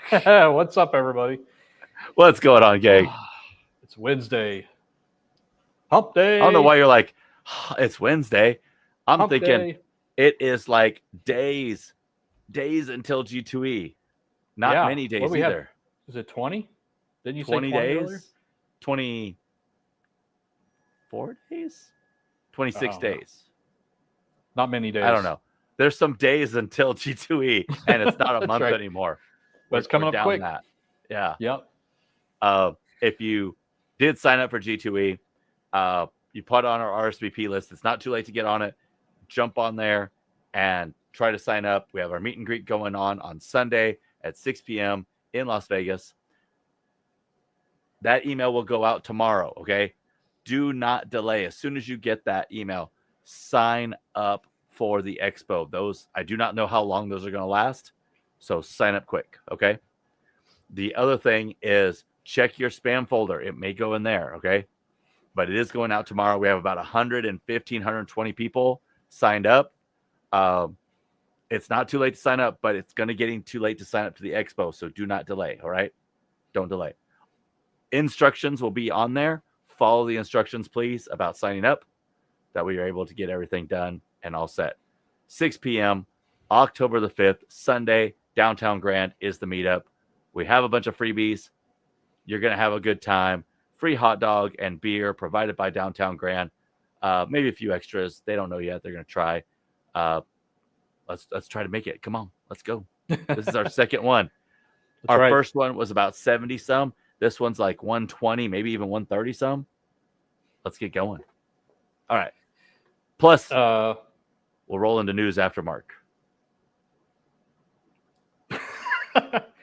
What's up, everybody? What's going on, gang? It's Wednesday. Hump day. I don't know why you're like, it's Wednesday. I'm Hump thinking day. it is like days until G2E. Not Yeah. many What days we have? either. Is it 20? Didn't you say 20 20 earlier? days? 24 days? 26 know. days. Not many days. I don't know. There's some days until G2E, and it's not a That's month right. anymore. But it's coming up down quick. That. Yeah. Yep. If you did sign up for G2E, you put on our RSVP list. It's not too late to get on it. Jump on there and try to sign up. We have our meet and greet going on Sunday at 6 p.m. in Las Vegas. That email will go out tomorrow, okay? Do not delay. As soon as you get that email, sign up for the expo. Those, I do not know how long those are going to last, so sign up quick, okay? The other thing is check your spam folder. It may go in there, okay? But it is going out tomorrow. We have about 115, 120 people signed up. It's not too late to sign up, but it's going to getting too late to sign up to the expo, so do not delay, all right? Don't delay. Instructions will be on there. Follow the instructions, please, about signing up. That way you're able to get everything done and all set. 6 p.m., October the 5th, Sunday, downtown Grand is the meetup. We have a bunch of freebies. You're going to have a good time. Free hot dog and beer provided by Downtown Grand. Maybe a few extras. They don't know yet. They're going to try. Let's try to make it. Come on. Let's go. This is our second one. Our first one was about 70 some. This one's like 120, maybe even 130 some. Let's get going. All right. Plus, we'll roll into news after Mark.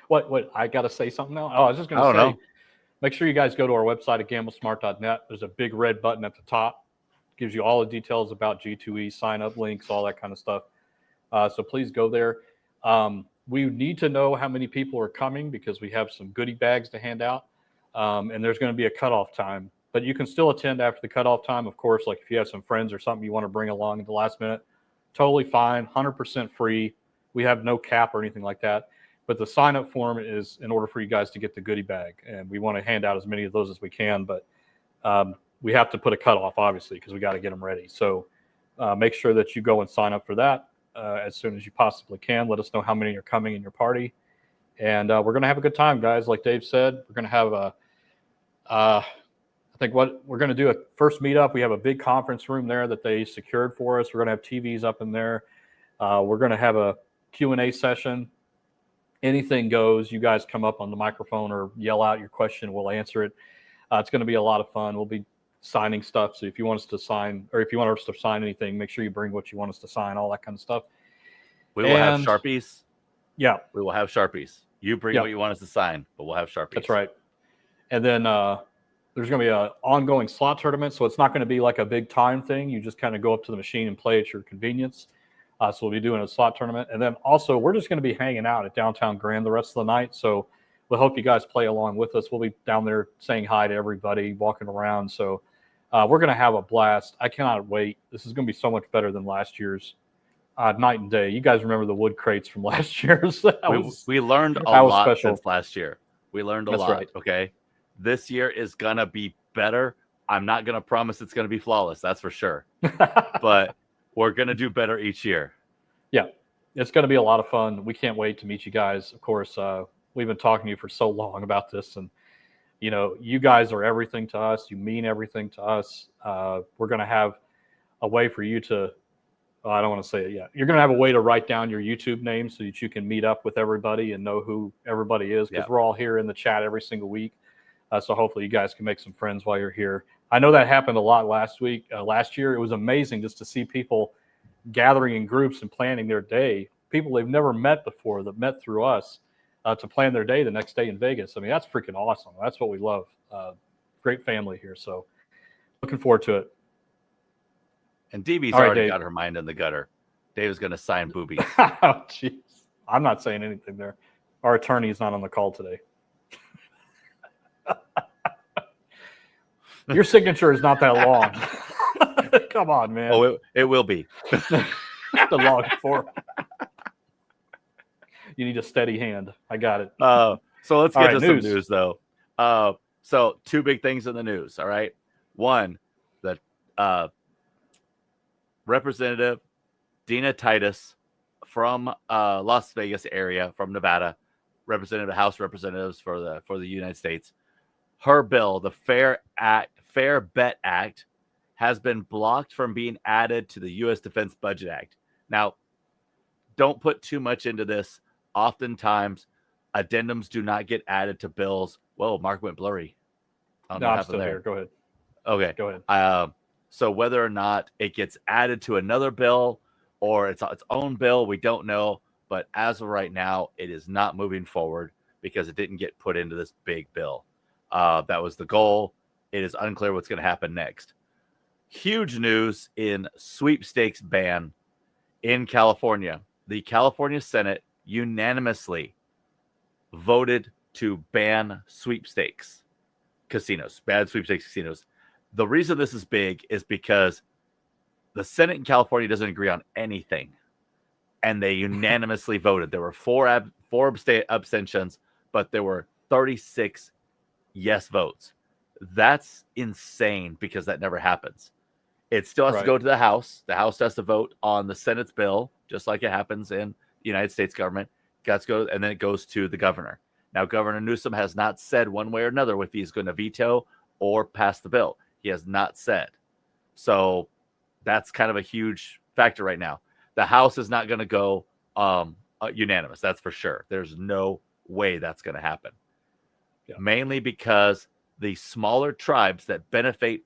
What? I got to say something now? Oh, I was just going to say, know. Make sure you guys go to our website at gamblesmart.net. There's a big red button at the top. It gives you all the details about G2E, sign-up links, all that kind of stuff. So please go there. We need to know how many people are coming because we have some goodie bags to hand out. And there's going to be a cutoff time. But you can still attend after the cutoff time, of course. Like if you have some friends or something you want to bring along at the last minute, totally fine, 100% free. We have no cap or anything like that. But the sign-up form is in order for you guys to get the goodie bag. And we want to hand out as many of those as we can. But we have to put a cutoff, obviously, because we got to get them ready. So make sure that you go and sign up for that as soon as you possibly can. Let us know how many are coming in your party. And we're going to have a good time, guys. Like Dave said, we're going to have I think what we're going to do a first meetup. We have a big conference room there that they secured for us. We're going to have TVs up in there. We're going to have a Q&A session. Anything goes. You guys come up on the microphone or yell out your question. We'll answer it. It's going to be a lot of fun. We'll be signing stuff. So if you want us to sign, or if you want us to sign anything, make sure you bring what you want us to sign, all that kind of stuff. We will have Sharpies. Yeah. We will have Sharpies. You bring what you want us to sign, but we'll have Sharpies. That's right. And then there's going to be an ongoing slot tournament. So it's not going to be like a big time thing. You just kind of go up to the machine and play at your convenience. So we'll be doing a slot tournament. And then also we're just going to be hanging out at Downtown Grand the rest of the night. So we'll hope you guys play along with us. We'll be down there saying hi to everybody, walking around. So we're going to have a blast. I cannot wait. This is going to be so much better than last year's. Night and day. You guys remember the wood crates from last year's? We learned a lot since last year. We learned a lot. Right. Okay. This year is going to be better. I'm not going to promise it's going to be flawless. That's for sure. But we're going to do better each year. Yeah. It's going to be a lot of fun. We can't wait to meet you guys. Of course, we've been talking to you for so long about this. And, you know, you guys are everything to us. You mean everything to us. We're going to have a way for you to, I don't want to say it yet. You're going to have a way to write down your YouTube name so that you can meet up with everybody and know who everybody is because we're all here in the chat every single week. So hopefully you guys can make some friends while you're here. I know that happened a lot last year. It was amazing just to see people gathering in groups and planning their day. People they've never met before that met through us to plan their day the next day in Vegas. I mean, that's freaking awesome. That's what we love. Great family here. So looking forward to it. And DB's already got her mind in the gutter. Dave is going to sign boobies. Oh, jeez. I'm not saying anything there. Our attorney is not on the call today. Your signature is not that long. Come on, man. Oh, it will be. The long form. You need a steady hand. I got it. So let's All get right, to some news. news, though. So two big things in the news. All right. One, the Representative Dina Titus from Las Vegas area, from Nevada, Representative House Representatives for the United States. Her bill, the Fair Bet Act, has been blocked from being added to the U.S. Defense Budget Act. Now, don't put too much into this. Oftentimes, addendums do not get added to bills. Whoa, Mark went blurry. I don't know No, what I'm happened still there. here. Go ahead. Okay. Go ahead. So whether or not it gets added to another bill or it's its own bill, we don't know. But as of right now, it is not moving forward because it didn't get put into this big bill. That was the goal. It is unclear what's going to happen next. Huge news in sweepstakes ban in California. The California Senate unanimously voted to ban sweepstakes casinos, bad sweepstakes casinos. The reason this is big is because the Senate in California doesn't agree on anything, and they unanimously voted. There were four abstentions, but there were 36 yes votes. That's insane because that never happens. It still has to go to the House. The House has to vote on the Senate's bill, just like it happens in the United States government. And then it goes to the governor. Now, Governor Newsom has not said one way or another if he's going to veto or pass the bill. He has not said. So that's kind of a huge factor right now. The House is not going to go unanimous. That's for sure. There's no way that's going to happen. Yeah. Mainly because the smaller tribes that benefit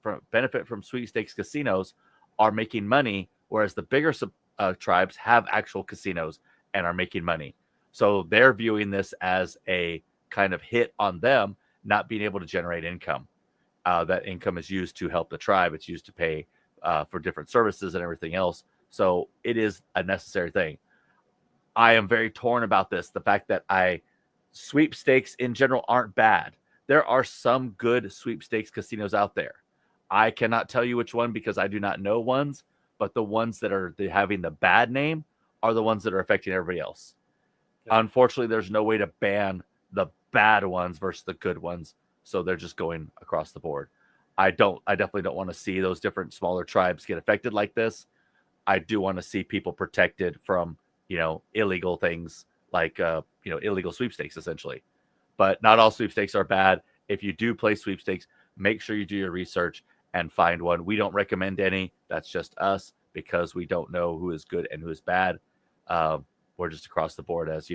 from sweepstakes casinos are making money, whereas the bigger tribes have actual casinos and are making money. So they're viewing this as a kind of hit on them not being able to generate income. That income is used to help the tribe. It's used to pay for different services and everything else. So it is a necessary thing. I am very torn about this. The fact that sweepstakes in general aren't bad. There are some good sweepstakes casinos out there. I cannot tell you which one because I do not know ones, but the ones that are having the bad name are the ones that are affecting everybody else. Yeah. Unfortunately, there's no way to ban the bad ones versus the good ones. So they're just going across the board. I definitely don't want to see those different smaller tribes get affected like this. I do want to see people protected from, illegal things like, illegal sweepstakes essentially. But not all sweepstakes are bad. If you do play sweepstakes, make sure you do your research and find one. We don't recommend any. That's just us because we don't know who is good and who is bad. We're just across the board as,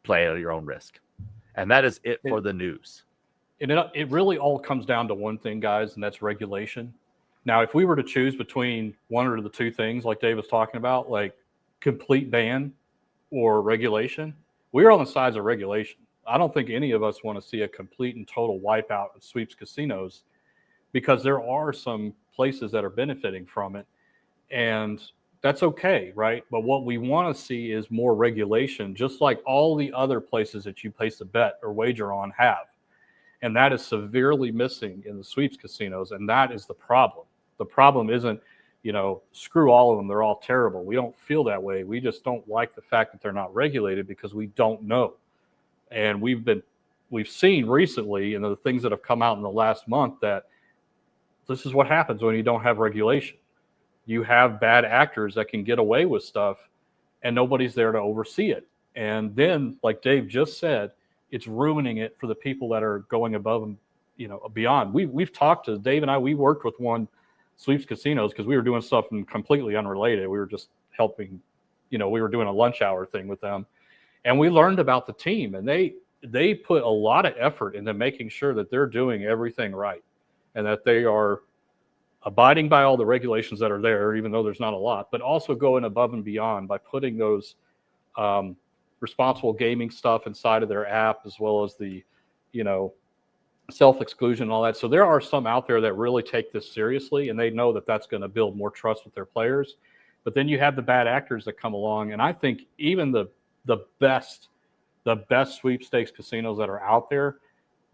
play at your own risk. And that is it for the news. And it really all comes down to one thing, guys, and that's regulation. Now, if we were to choose between one or the two things like Dave was talking about, like complete ban or regulation, we're on the sides of regulation. I don't think any of us want to see a complete and total wipeout of sweeps casinos because there are some places that are benefiting from it. And that's okay, right? But what we want to see is more regulation, just like all the other places that you place a bet or wager on have. And that is severely missing in the sweeps casinos. And that is the problem. The problem isn't, screw all of them. They're all terrible. We don't feel that way. We just don't like the fact that they're not regulated because we don't know. And we've seen recently, the things that have come out in the last month, that this is what happens when you don't have regulation. You have bad actors that can get away with stuff and nobody's there to oversee it. And then, like Dave just said, it's ruining it for the people that are going above and beyond. We've talked to Dave and I. We worked with one sweeps casinos because we were doing stuff completely unrelated. We were just helping. We were doing a lunch hour thing with them, and we learned about the team. And they put a lot of effort into making sure that they're doing everything right, and that they are abiding by all the regulations that are there, even though there's not a lot. But also going above and beyond by putting those responsible gaming stuff inside of their app, as well as the, self-exclusion and all that. So there are some out there that really take this seriously, and they know that that's going to build more trust with their players. But then you have the bad actors that come along, and I think even the best sweepstakes casinos that are out there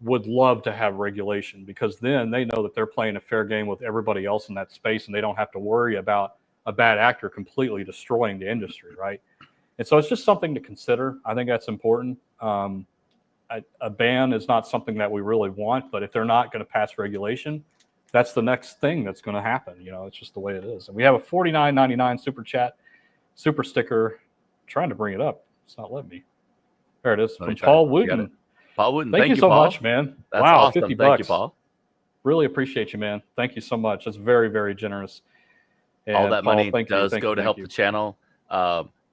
would love to have regulation, because then they know that they're playing a fair game with everybody else in that space, and they don't have to worry about a bad actor completely destroying the industry, right? And so it's just something to consider. I think that's important. A ban is not something that we really want, but if they're not going to pass regulation, that's the next thing that's going to happen. It's just the way it is. And we have a $49.99 super sticker. I'm trying to bring it up. It's not letting me. There it is from Paul Wooten. Paul Wooten, thank you so Paul. much, man. That's wow, awesome. 50 Thank bucks. you, Paul. Really appreciate you, man. Thank you so much. That's very, very generous. And all that Paul, money does go to help you. the channel.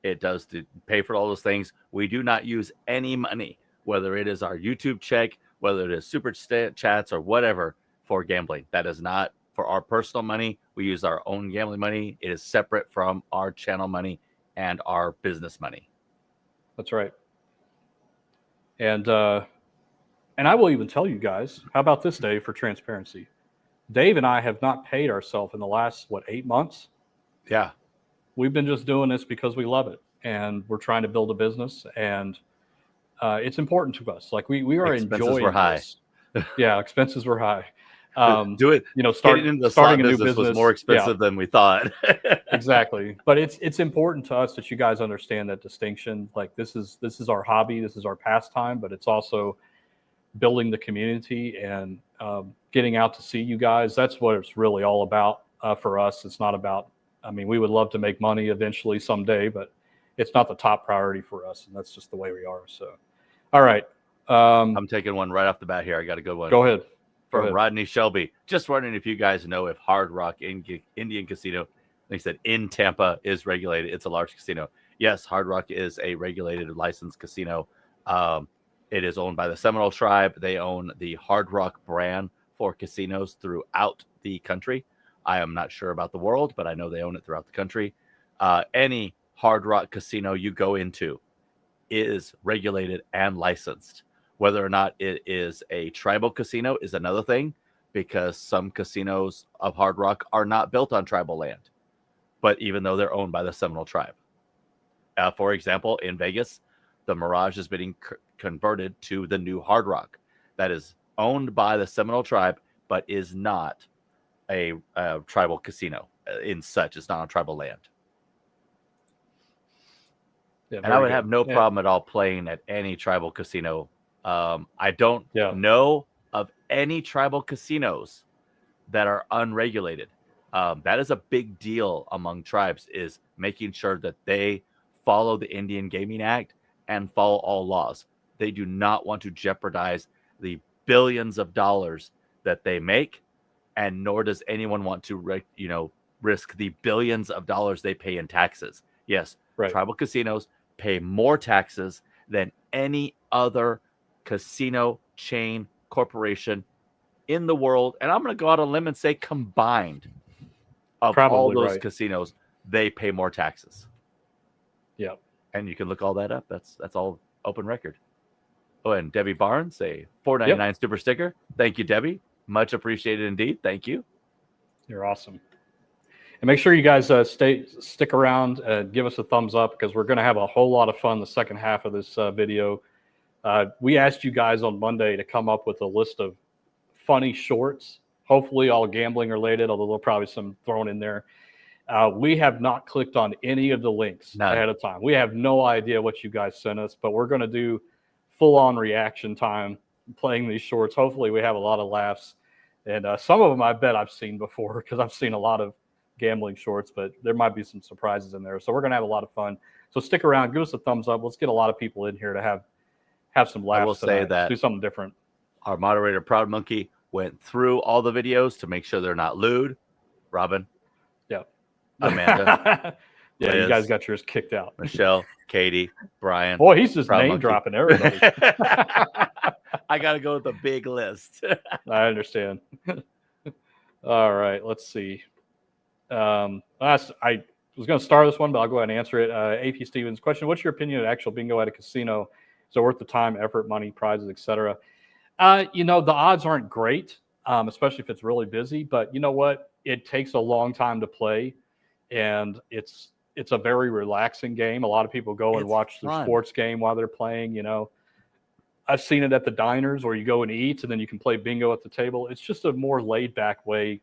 It does to pay for all those things. We do not use any money, whether it is our YouTube check, whether it is super chats or whatever, for gambling. That is not for our personal money. We use our own gambling money. It is separate from our channel money and our business money. That's right. And I will even tell you guys, how about this, Dave, for transparency? Dave and I have not paid ourselves in the last, 8 months? Yeah. We've been just doing this because we love it, and we're trying to build a business, and it's important to us. Like we are enjoying were high. this. Yeah, expenses were high. Do it. Starting into the starting a new business was more expensive than we thought. Exactly. But it's important to us that you guys understand that distinction. Like this is our hobby, this is our pastime, but it's also building the community and getting out to see you guys. That's what it's really all about for us. It's not about, we would love to make money eventually someday, but it's not the top priority for us. And that's just the way we are. So, all right. I'm taking one right off the bat here. I got a good one. Go ahead. From Rodney Shelby. Just wondering if you guys know if Hard Rock Indian Casino, they said in Tampa, is regulated. It's a large casino. Yes, Hard Rock is a regulated licensed casino. It is owned by the Seminole tribe. They own the Hard Rock brand for casinos throughout the country. I am not sure about the world, but I know they own it throughout the country. Any Hard Rock casino you go into is regulated and licensed. Whether or not it is a tribal casino is another thing, because some casinos of Hard Rock are not built on tribal land, but even though they're owned by the Seminole tribe. For example, in Vegas, the Mirage is being converted to the new Hard Rock that is owned by the Seminole tribe, but is not a tribal casino. In such, it's not on tribal land. Yeah, and I would have no problem at all playing at any tribal casino. I don't know of any tribal casinos that are unregulated. That is a big deal among tribes, is making sure that they follow the Indian Gaming Act and follow all laws. They do not want to jeopardize the billions of dollars that they make, and nor does anyone want to risk the billions of dollars they pay in taxes. Yes, tribal casinos pay more taxes than any other casino chain corporation in the world, and I'm going to go out on a limb and say combined of all those casinos, they pay more taxes. Yeah, and you can look all that up. That's all open record. Oh, and Debbie Barnes, a $4.99 super sticker. Thank you, Debbie. Much appreciated indeed. Thank you. You're awesome. And make sure you guys stick around and give us a thumbs up, because we're going to have a whole lot of fun the second half of this video. We asked you guys on Monday to come up with a list of funny shorts, hopefully all gambling related, although there'll probably some thrown in there. We have not clicked on any of the links ahead of time. We have no idea what you guys sent us, but we're going to do full-on reaction time playing these shorts. Hopefully we have a lot of laughs. And some of them I bet I've seen before, because I've seen a lot of gambling shorts, but there might be some surprises in there. So we're going to have a lot of fun. So stick around, give us a thumbs up. Let's get a lot of people in here to have some laughs. I will say that let's do something different. Our moderator, Proud Monkey, went through all the videos to make sure they're not lewd. Robin. Yeah. Amanda. Yeah, Liz, you guys got yours kicked out. Michelle, Katie, Brian. Boy, he's just name dropping everybody. I got to go with a big list. I understand. All right, let's see. I was going to start this one, but I'll go ahead and answer it. AP Stevens question: what's your opinion of actual bingo at a casino? Is it worth the time, effort, money, prizes, etc.? The odds aren't great, especially if it's really busy. But you know what? It takes a long time to play, and it's a very relaxing game. A lot of people go and watch their sports game while they're playing. I've seen it at the diners where you go and eat, and then you can play bingo at the table. It's just a more laid back way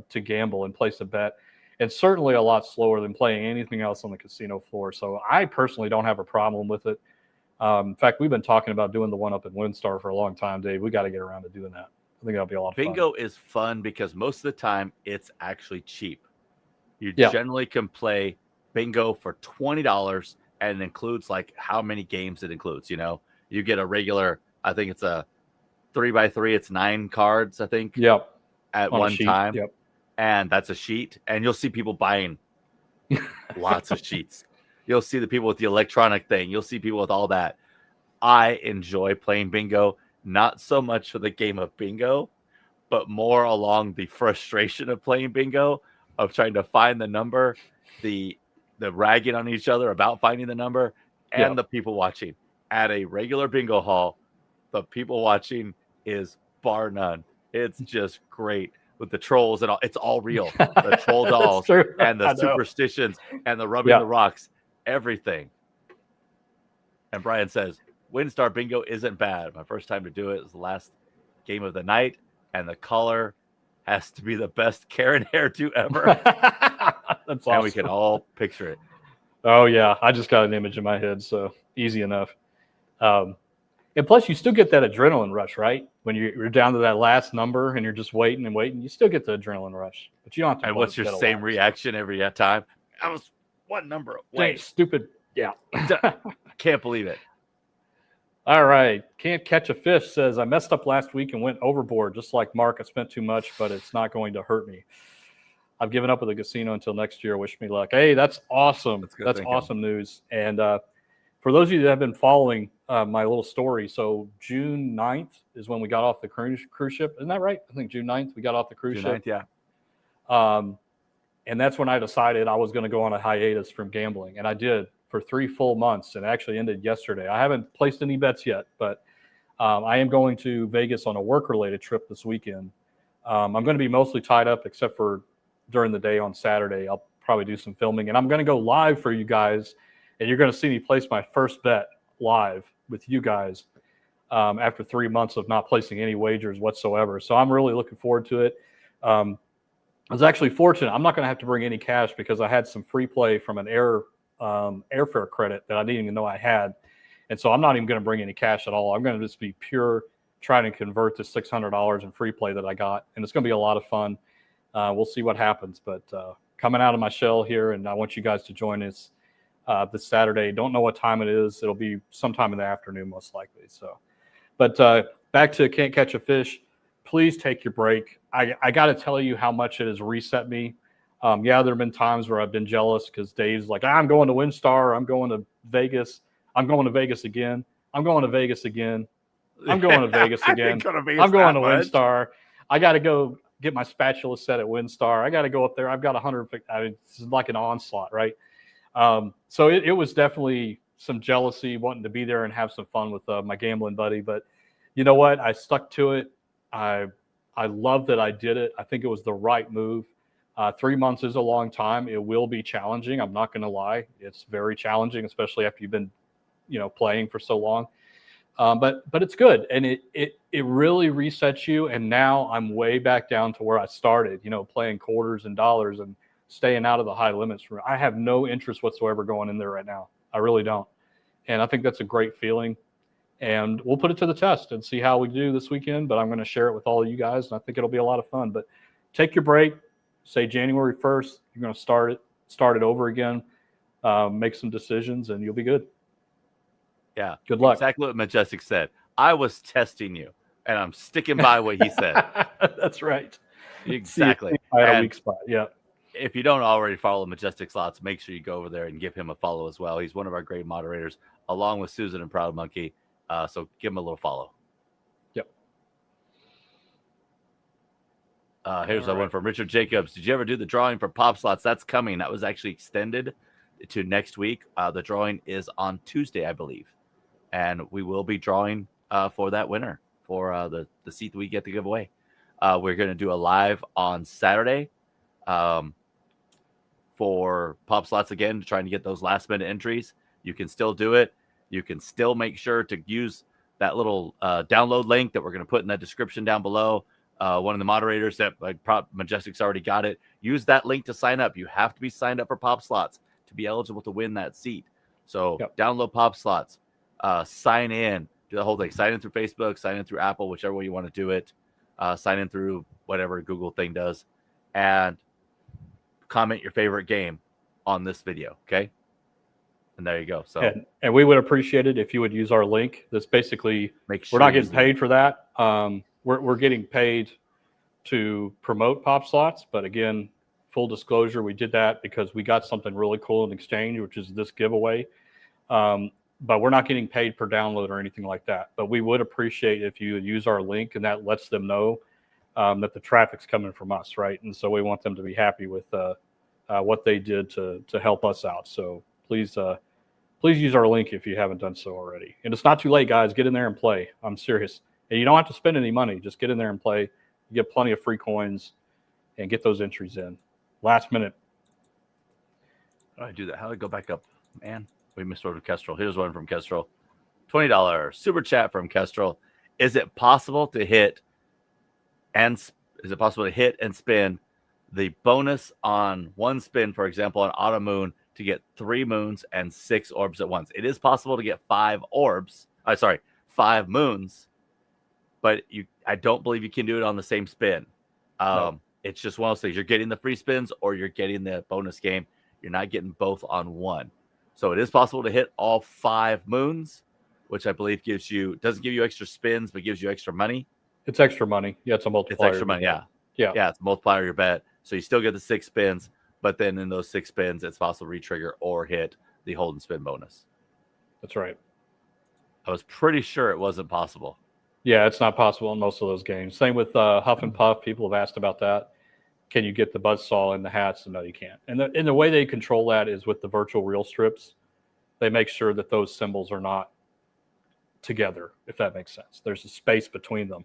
to gamble and place a bet. and certainly a lot slower than playing anything else on the casino floor. So I personally don't have a problem with it. In fact, we've been talking about doing the one up in WinStar for a long time, Dave. We got to get around to doing that. I think that'll be a lot of fun. Bingo is fun because most of the time it's actually cheap. You Yeah. generally can play bingo for $20, and it includes like how many games it includes. You know, you get a regular, I think it's a 3x3, it's 9 cards, I think. Yep. At On a one sheet. time. Yep. And that's a sheet. And you'll see people buying lots of sheets. You'll see the people with the electronic thing. You'll see people with all that. I enjoy playing bingo, not so much for the game of bingo, but more along the frustration of playing bingo, of trying to find the number, the ragging on each other about finding the number, and the people watching. At a regular bingo hall, the people watching is bar none. It's just great with the trolls and all. It's all real. The troll dolls and the superstitions and the rubbing the rocks, everything. And Brian says, WinStar Bingo isn't bad. My first time to do it was the last game of the night, and the color has to be the best Karen hairdo ever. That's awesome. And we can all picture it. Oh, yeah. I just got an image in my head, so easy enough. And plus, you still get that adrenaline rush, right? When you're down to that last number and you're just waiting and waiting, you still get the adrenaline rush. But you don't have to. And what's your same reaction every time? I was one number away. Dang, stupid. Yeah. Can't believe it. All right. Can't Catch a Fish says, I messed up last week and went overboard. Just like Mark, I spent too much, but it's not going to hurt me. I've given up with the casino until next year. Wish me luck. Hey, that's awesome. That's awesome news. And for those of you that have been following my little story, so June 9th is when we got off the cruise ship. Isn't that right? I think June 9th we got off the cruise ship. 9th, yeah. And that's when I decided I was going to go on a hiatus from gambling. And I did for 3 full months, and it actually ended yesterday. I haven't placed any bets yet, but I am going to Vegas on a work-related trip this weekend. I'm going to be mostly tied up except for during the day on Saturday. I'll probably do some filming, and I'm going to go live for you guys, and you're going to see me place my first bet live with you guys after 3 months of not placing any wagers whatsoever. So I'm really looking forward to it. I was actually fortunate. I'm not going to have to bring any cash because I had some free play from an airfare credit that I didn't even know I had. And so I'm not even going to bring any cash at all. I'm going to just be pure trying to convert the $600 in free play that I got. And it's going to be a lot of fun. We'll see what happens. But coming out of my shell here, and I want you guys to join us this Saturday. Don't know what time it is. It'll be sometime in the afternoon, most likely. So, but back to Can't Catch a Fish. Please take your break. I got to tell you how much it has reset me. Yeah, there have been times where I've been jealous because Dave's like, I'm going to WinStar. I'm going to Vegas. I'm going to Vegas again. I'm going to Vegas again. I'm going to Vegas again. I'm going to WinStar. I got to go get my spatula set at WinStar. I got to go up there. I've got 100. I mean, it's like an onslaught, right? So it was definitely some jealousy wanting to be there and have some fun with my gambling buddy. But you know what? I stuck to it. I love that I did it. I think it was the right move. 3 months is a long time. It will be challenging. I'm not going to lie. It's very challenging, especially after you've been, playing for so long. But it's good. And it really resets you. And now I'm way back down to where I started, playing quarters and dollars and staying out of the high limits. I have no interest whatsoever going in there right now. I really don't. And I think that's a great feeling. And we'll put it to the test and see how we do this weekend. But I'm going to share it with all of you guys. And I think it'll be a lot of fun. But take your break. Say January 1st, you're going to start it over again, make some decisions, and you'll be good. Yeah. Good luck. Exactly what Majestic said. I was testing you, and I'm sticking by what he said. That's right. Exactly. I had a weak spot. Yeah. If you don't already follow Majestic Slots, make sure you go over there and give him a follow as well. He's one of our great moderators, along with Susan and Proud Monkey. So give him a little follow. Yep. Here's one from Richard Jacobs. Did you ever do the drawing for Pop Slots? That's coming. That was actually extended to next week. The drawing is on Tuesday, I believe. And we will be drawing for that winner for the seat that we get to give away. We're going to do a live on Saturday for Pop Slots again, trying to get those last minute entries. You can still do it. You can still make sure to use that little download link that we're going to put in the description down below. one of the moderators that like Majestic's already got it. Use that link to sign up. You have to be signed up for Pop Slots to be eligible to win that seat. So download Pop Slots, sign in, do the whole thing. Sign in through Facebook, sign in through Apple, whichever way you want to do it. Sign in through whatever Google thing does, and comment your favorite game on this video. Okay. And there you go. So and we would appreciate it if you would use our link. That's basically we're not getting paid for that. We're getting paid to promote Pop Slots, but again, full disclosure, we did that because we got something really cool in exchange, which is this giveaway. But we're not getting paid per download or anything like that. But we would appreciate if you use our link, and that lets them know that the traffic's coming from us, right? And so we want them to be happy with what they did to help us out. So please use our link if you haven't done so already. And it's not too late, guys. Get in there and play. I'm serious. And you don't have to spend any money. Just get in there and play. You get plenty of free coins and get those entries in. Last minute. How do I do that? How do I go back up? Man, we missed one from Kestrel. Here's one from Kestrel. $20 super chat from Kestrel. Is it possible to hit and spin the bonus on one spin, for example, on Auto Moon, to get 3 moons and 6 orbs at once? It is possible to get 5 moons, but I don't believe you can do it on the same spin. No. It's just one of those things. You're getting the free spins or you're getting the bonus game. You're not getting both on one. So it is possible to hit all 5 moons, which I believe doesn't give you extra spins, but gives you extra money. It's extra money. Yeah, it's a multiplier. It's extra money, yeah. It's a multiplier your bet. So you still get the 6 spins, but then in those 6 spins, it's possible to re-trigger or hit the hold and spin bonus. That's right. I was pretty sure it wasn't possible. Yeah, it's not possible in most of those games. Same with Huff and Puff. People have asked about that. Can you get the buzzsaw in the hats? No, you can't. And the way they control that is with the virtual reel strips. They make sure that those symbols are not together, if that makes sense. There's a space between them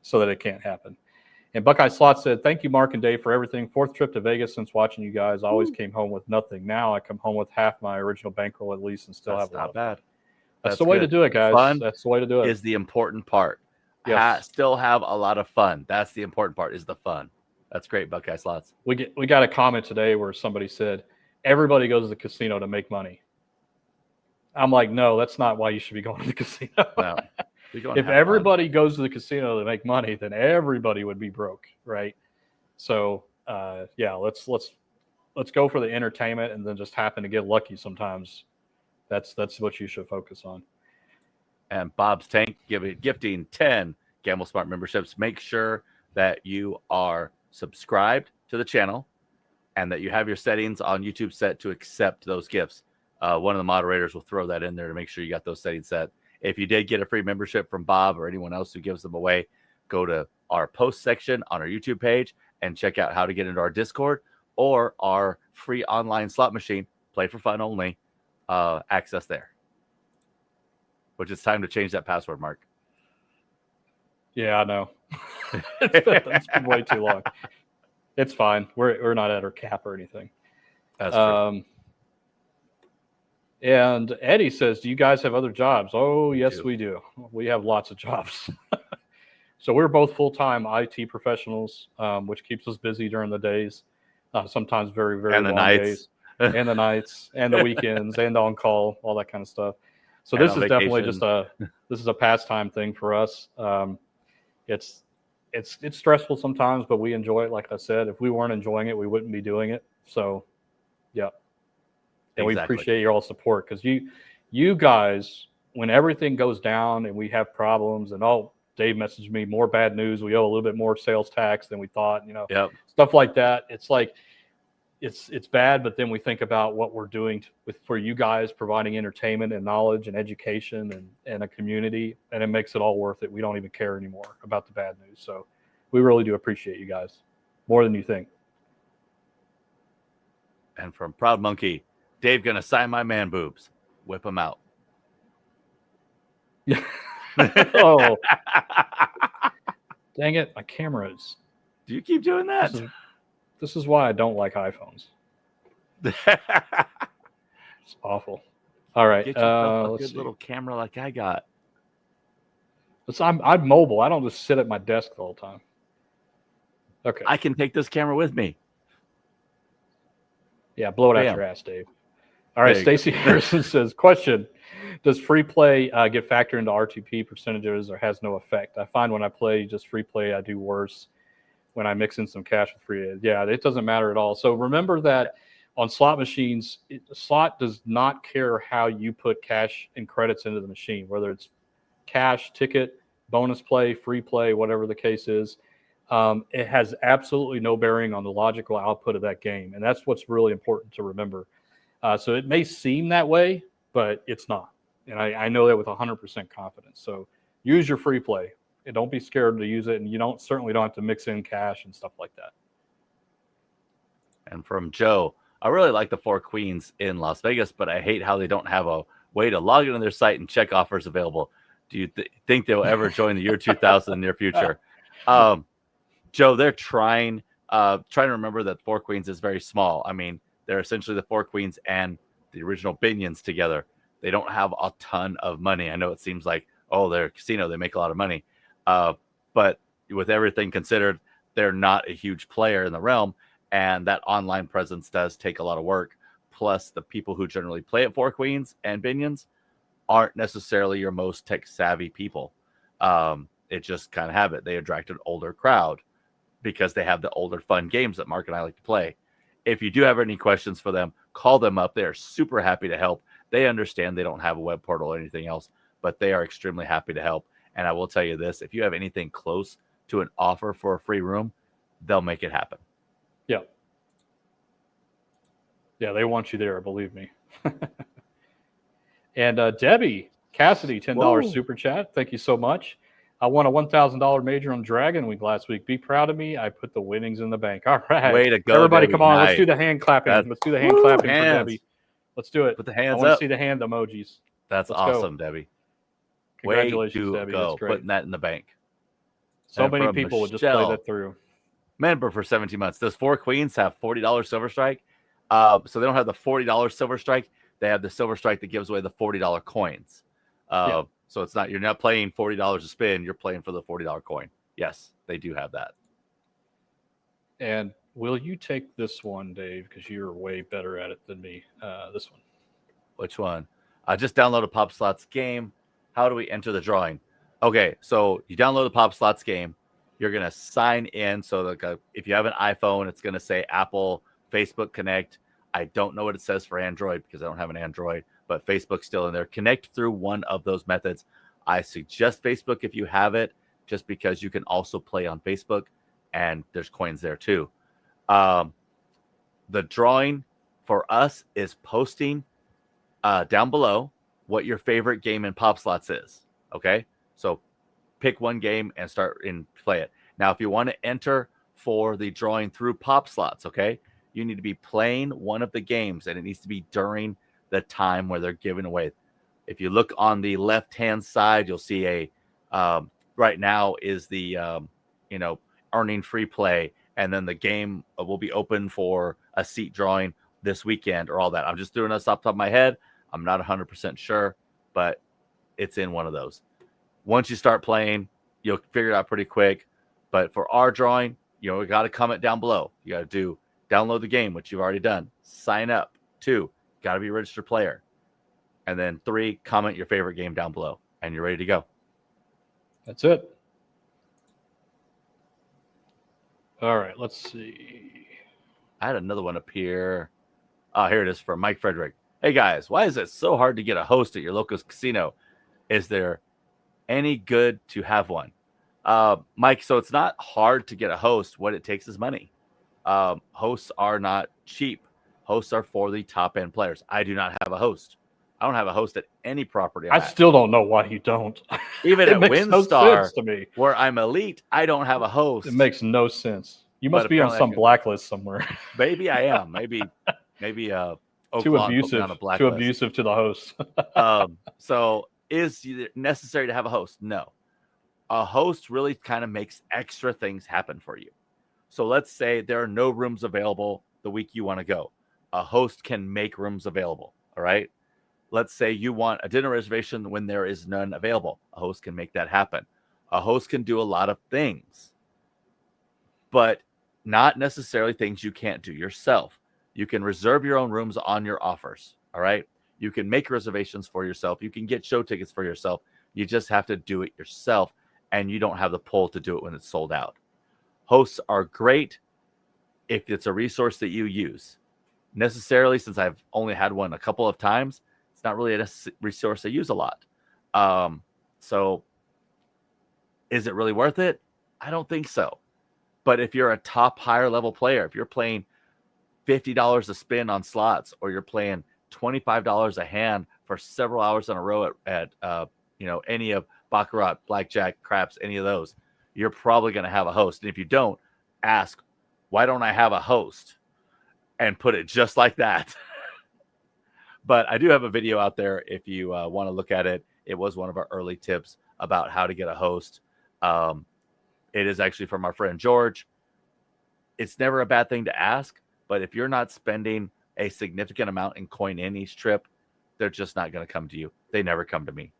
so that it can't happen. And Buckeye Slot said, thank you, Mark and Dave, for everything. 4th trip to Vegas since watching you guys. I always came home with nothing. Now I come home with half my original bankroll at least and still have not bad. That's the way to do it, guys. Fun That's the way to do it. Is the important part. Yes. Still have a lot of fun. That's the important part, is the fun. That's great, Buckeye Slots. We got a comment today where somebody said, everybody goes to the casino to make money. I'm like, no, that's not why you should be going to the casino. No. If everybody goes to the casino to make money, then everybody would be broke, right? So, let's go for the entertainment and then just happen to get lucky sometimes. That's what you should focus on. And Bob's Tank gifting 10 Gamble Smart memberships. Make sure that you are subscribed to the channel and that you have your settings on YouTube set to accept those gifts. One of the moderators will throw that in there to make sure you got those settings set. If you did get a free membership from Bob or anyone else who gives them away, go to our post section on our YouTube page and check out how to get into our Discord or our free online slot machine, play for fun only, access there. Which it's time to change that password, Mark. Yeah, I know. it's been way too long. It's fine. We're not at our cap or anything. That's true. And Eddie says, do you guys have other jobs? Oh, yes, we do. We have lots of jobs. So we're both full-time IT professionals, which keeps us busy during the days, sometimes very, very long days. And the nights, and the weekends, and on call, all that kind of stuff. So this is definitely just a pastime thing for us. It's stressful sometimes, but we enjoy it. Like I said, if we weren't enjoying it, we wouldn't be doing it. So, yeah. And we appreciate your all support because you guys, when everything goes down and we have problems and Dave messaged me, more bad news. We owe a little bit more sales tax than we thought, stuff like that. It's like, it's bad, but then we think about what we're doing for you guys, providing entertainment and knowledge and education and a community, and it makes it all worth it. We don't even care anymore about the bad news. So we really do appreciate you guys more than you think. And from Proud Monkey, Dave gonna sign my man boobs. Whip them out. Oh, dang it! My camera is. Do you keep doing that? This is why I don't like iPhones. It's awful. All right. Get yourself a good little camera like I got. I'm mobile. I don't just sit at my desk the whole time. Okay. I can take this camera with me. Yeah, blow it out Bam. your ass, Dave. All right, There you go. Stacy Harrison says, question, does free play get factored into RTP percentages or has no effect? I find when I play just free play, I do worse when I mix in some cash with free. Yeah, it doesn't matter at all. So remember that on slot machines, slot does not care how you put cash and credits into the machine, whether it's cash, ticket, bonus play, free play, whatever the case is. It has absolutely no bearing on the logical output of that game. And that's what's really important to remember. So it may seem that way, but it's not. And I know that with 100% confidence. So use your free play. And don't be scared to use it. And you certainly don't have to mix in cash and stuff like that. And from Joe, I really like the Four Queens in Las Vegas, but I hate how they don't have a way to log into their site and check offers available. Do you think they'll ever join the year 2000 in the near future? Joe, they're trying to remember that Four Queens is very small. I mean, they're essentially the Four Queens and the original Binions together. They don't have a ton of money. I know it seems like, oh, they're a casino, they make a lot of money. But with everything considered, they're not a huge player in the realm. And that online presence does take a lot of work. Plus, the people who generally play at Four Queens and Binions aren't necessarily your most tech-savvy people. It just kind of have it. They attract an older crowd because they have the older, fun games that Mark and I like to play. If you do have any questions for them, call them up. They're super happy to help. They understand they don't have a web portal or anything else, but they are extremely happy to help. And I will tell you this, if you have anything close to an offer for a free room, they'll make it happen. Yeah. Yeah, they want you there, believe me. And Debbie Cassidy, $10 Whoa. super chat. Thank you so much. I won a $1,000 major on Dragon Week last week. Be proud of me. I put the winnings in the bank. All right. Way to go, everybody, Debbie. come on. Nice. Let's do the hand clapping. Let's do the hand clapping hands. for Debbie. Let's do it. Put the I hands want up. to see the hand emojis. That's Let's awesome, go. Debbie. Congratulations, Way to Debbie. go. That's great. Putting that in the bank. So And many from people would just play Michelle, that through. Member for 17 months. Does Four Queens have $40 Silver Strike? So they don't have the $40 Silver Strike. They have the Silver Strike that gives away the $40 coins. Yeah. So you're not playing $40 a spin. You're playing for the $40 coin. Yes, they do have that. And will you take this one, Dave? Because you're way better at it than me. This one. Which one? I just downloaded Pop Slots game. How do we enter the drawing? Okay, so you download the Pop Slots game. You're going to sign in. So if you have an iPhone, it's going to say Apple, Facebook Connect. I don't know what it says for Android because I don't have an Android, but Facebook's still in there. Connect through one of those methods. I suggest Facebook if you have it, just because you can also play on Facebook, and there's coins there too. The drawing for us is posting down below what your favorite game in Pop Slots is. Okay, so pick one game and start and play it. Now, if you want to enter for the drawing through Pop Slots, okay, you need to be playing one of the games, and it needs to be during the time where they're giving away. If you look on the left-hand side, you'll see right now is the earning free play, and then the game will be open for a seat drawing this weekend or all that. I'm just doing this off the top of my head. I'm not 100% sure, but it's in one of those. Once you start playing, you'll figure it out pretty quick. But for our drawing, we got to comment down below. You got to download the game, which you've already done. Sign up. 2, got to be a registered player. And then 3, comment your favorite game down below, and you're ready to go. That's it. All right, let's see. I had another one up here. Oh, here it is from Mike Frederick. Hey, guys, why is it so hard to get a host at your local casino? Is there any good to have one? Mike, so it's not hard to get a host. What it takes is money. Hosts are not cheap. Hosts are for the top-end players. I do not have a host. I don't have a host at any property. I still don't know why you don't. Even at WinStar, to me. where I'm elite, I don't have a host. It makes no sense. You must be on some blacklist somewhere. Maybe I am. Maybe too abusive to the host. So is it necessary to have a host? No. A host really kind of makes extra things happen for you. So let's say there are no rooms available the week you want to go. A host can make rooms available. All right. Let's say you want a dinner reservation when there is none available. A host can make that happen. A host can do a lot of things. But not necessarily things you can't do yourself. You can reserve your own rooms on your offers. All right. You can make reservations for yourself. You can get show tickets for yourself. You just have to do it yourself, and you don't have the pull to do it when it's sold out. Hosts are great if it's a resource that you use. Necessarily, since I've only had one a couple of times, it's not really a resource I use a lot. So is it really worth it? I don't think so. But if you're a top higher level player, if you're playing $50 a spin on slots, or you're playing $25 a hand for several hours in a row at any of baccarat, blackjack, craps, any of those, you're probably going to have a host. And if you don't, ask, why don't I have a host? And put it just like that. But I do have a video out there if you want to look at it. It was one of our early tips about how to get a host. It is actually from our friend George. It's never a bad thing to ask, but if you're not spending a significant amount in coin in each trip, they're just not going to come to you. They never come to me.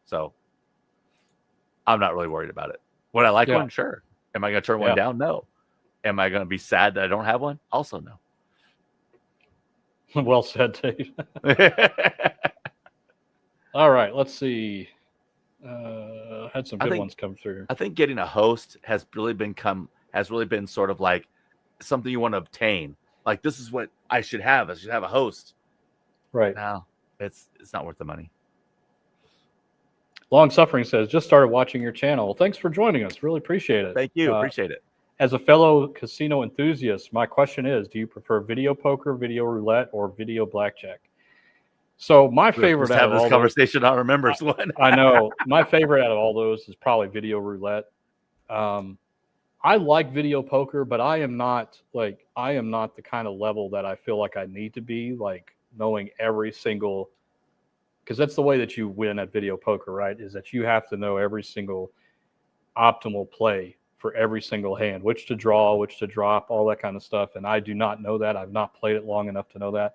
So I'm not really worried about it. Would I like one? Sure. Am I going to turn one down? No. Am I going to be sad that I don't have one? Also, no. Well said, Dave. All right, let's see. Had some good ones come through. I think getting a host has really been sort of like something you want to obtain. Like, this is what I should have. I should have a host. Right. No, it's not worth the money. Long Suffering says, just started watching your channel. Well, thanks for joining us. Really appreciate it. Thank you. Appreciate it. As a fellow casino enthusiast, my question is, do you prefer video poker, video roulette, or video blackjack? So my favorite out of all conversation on Remembers one. I know. My favorite out of all those is probably video roulette. I like video poker, but I am not the kind of level that I feel like I need to be, like knowing every single, because that's the way that you win at video poker, right? Is that you have to know every single optimal play for every single hand, which to draw, which to drop, all that kind of stuff. And I do not know that. I've not played it long enough to know that.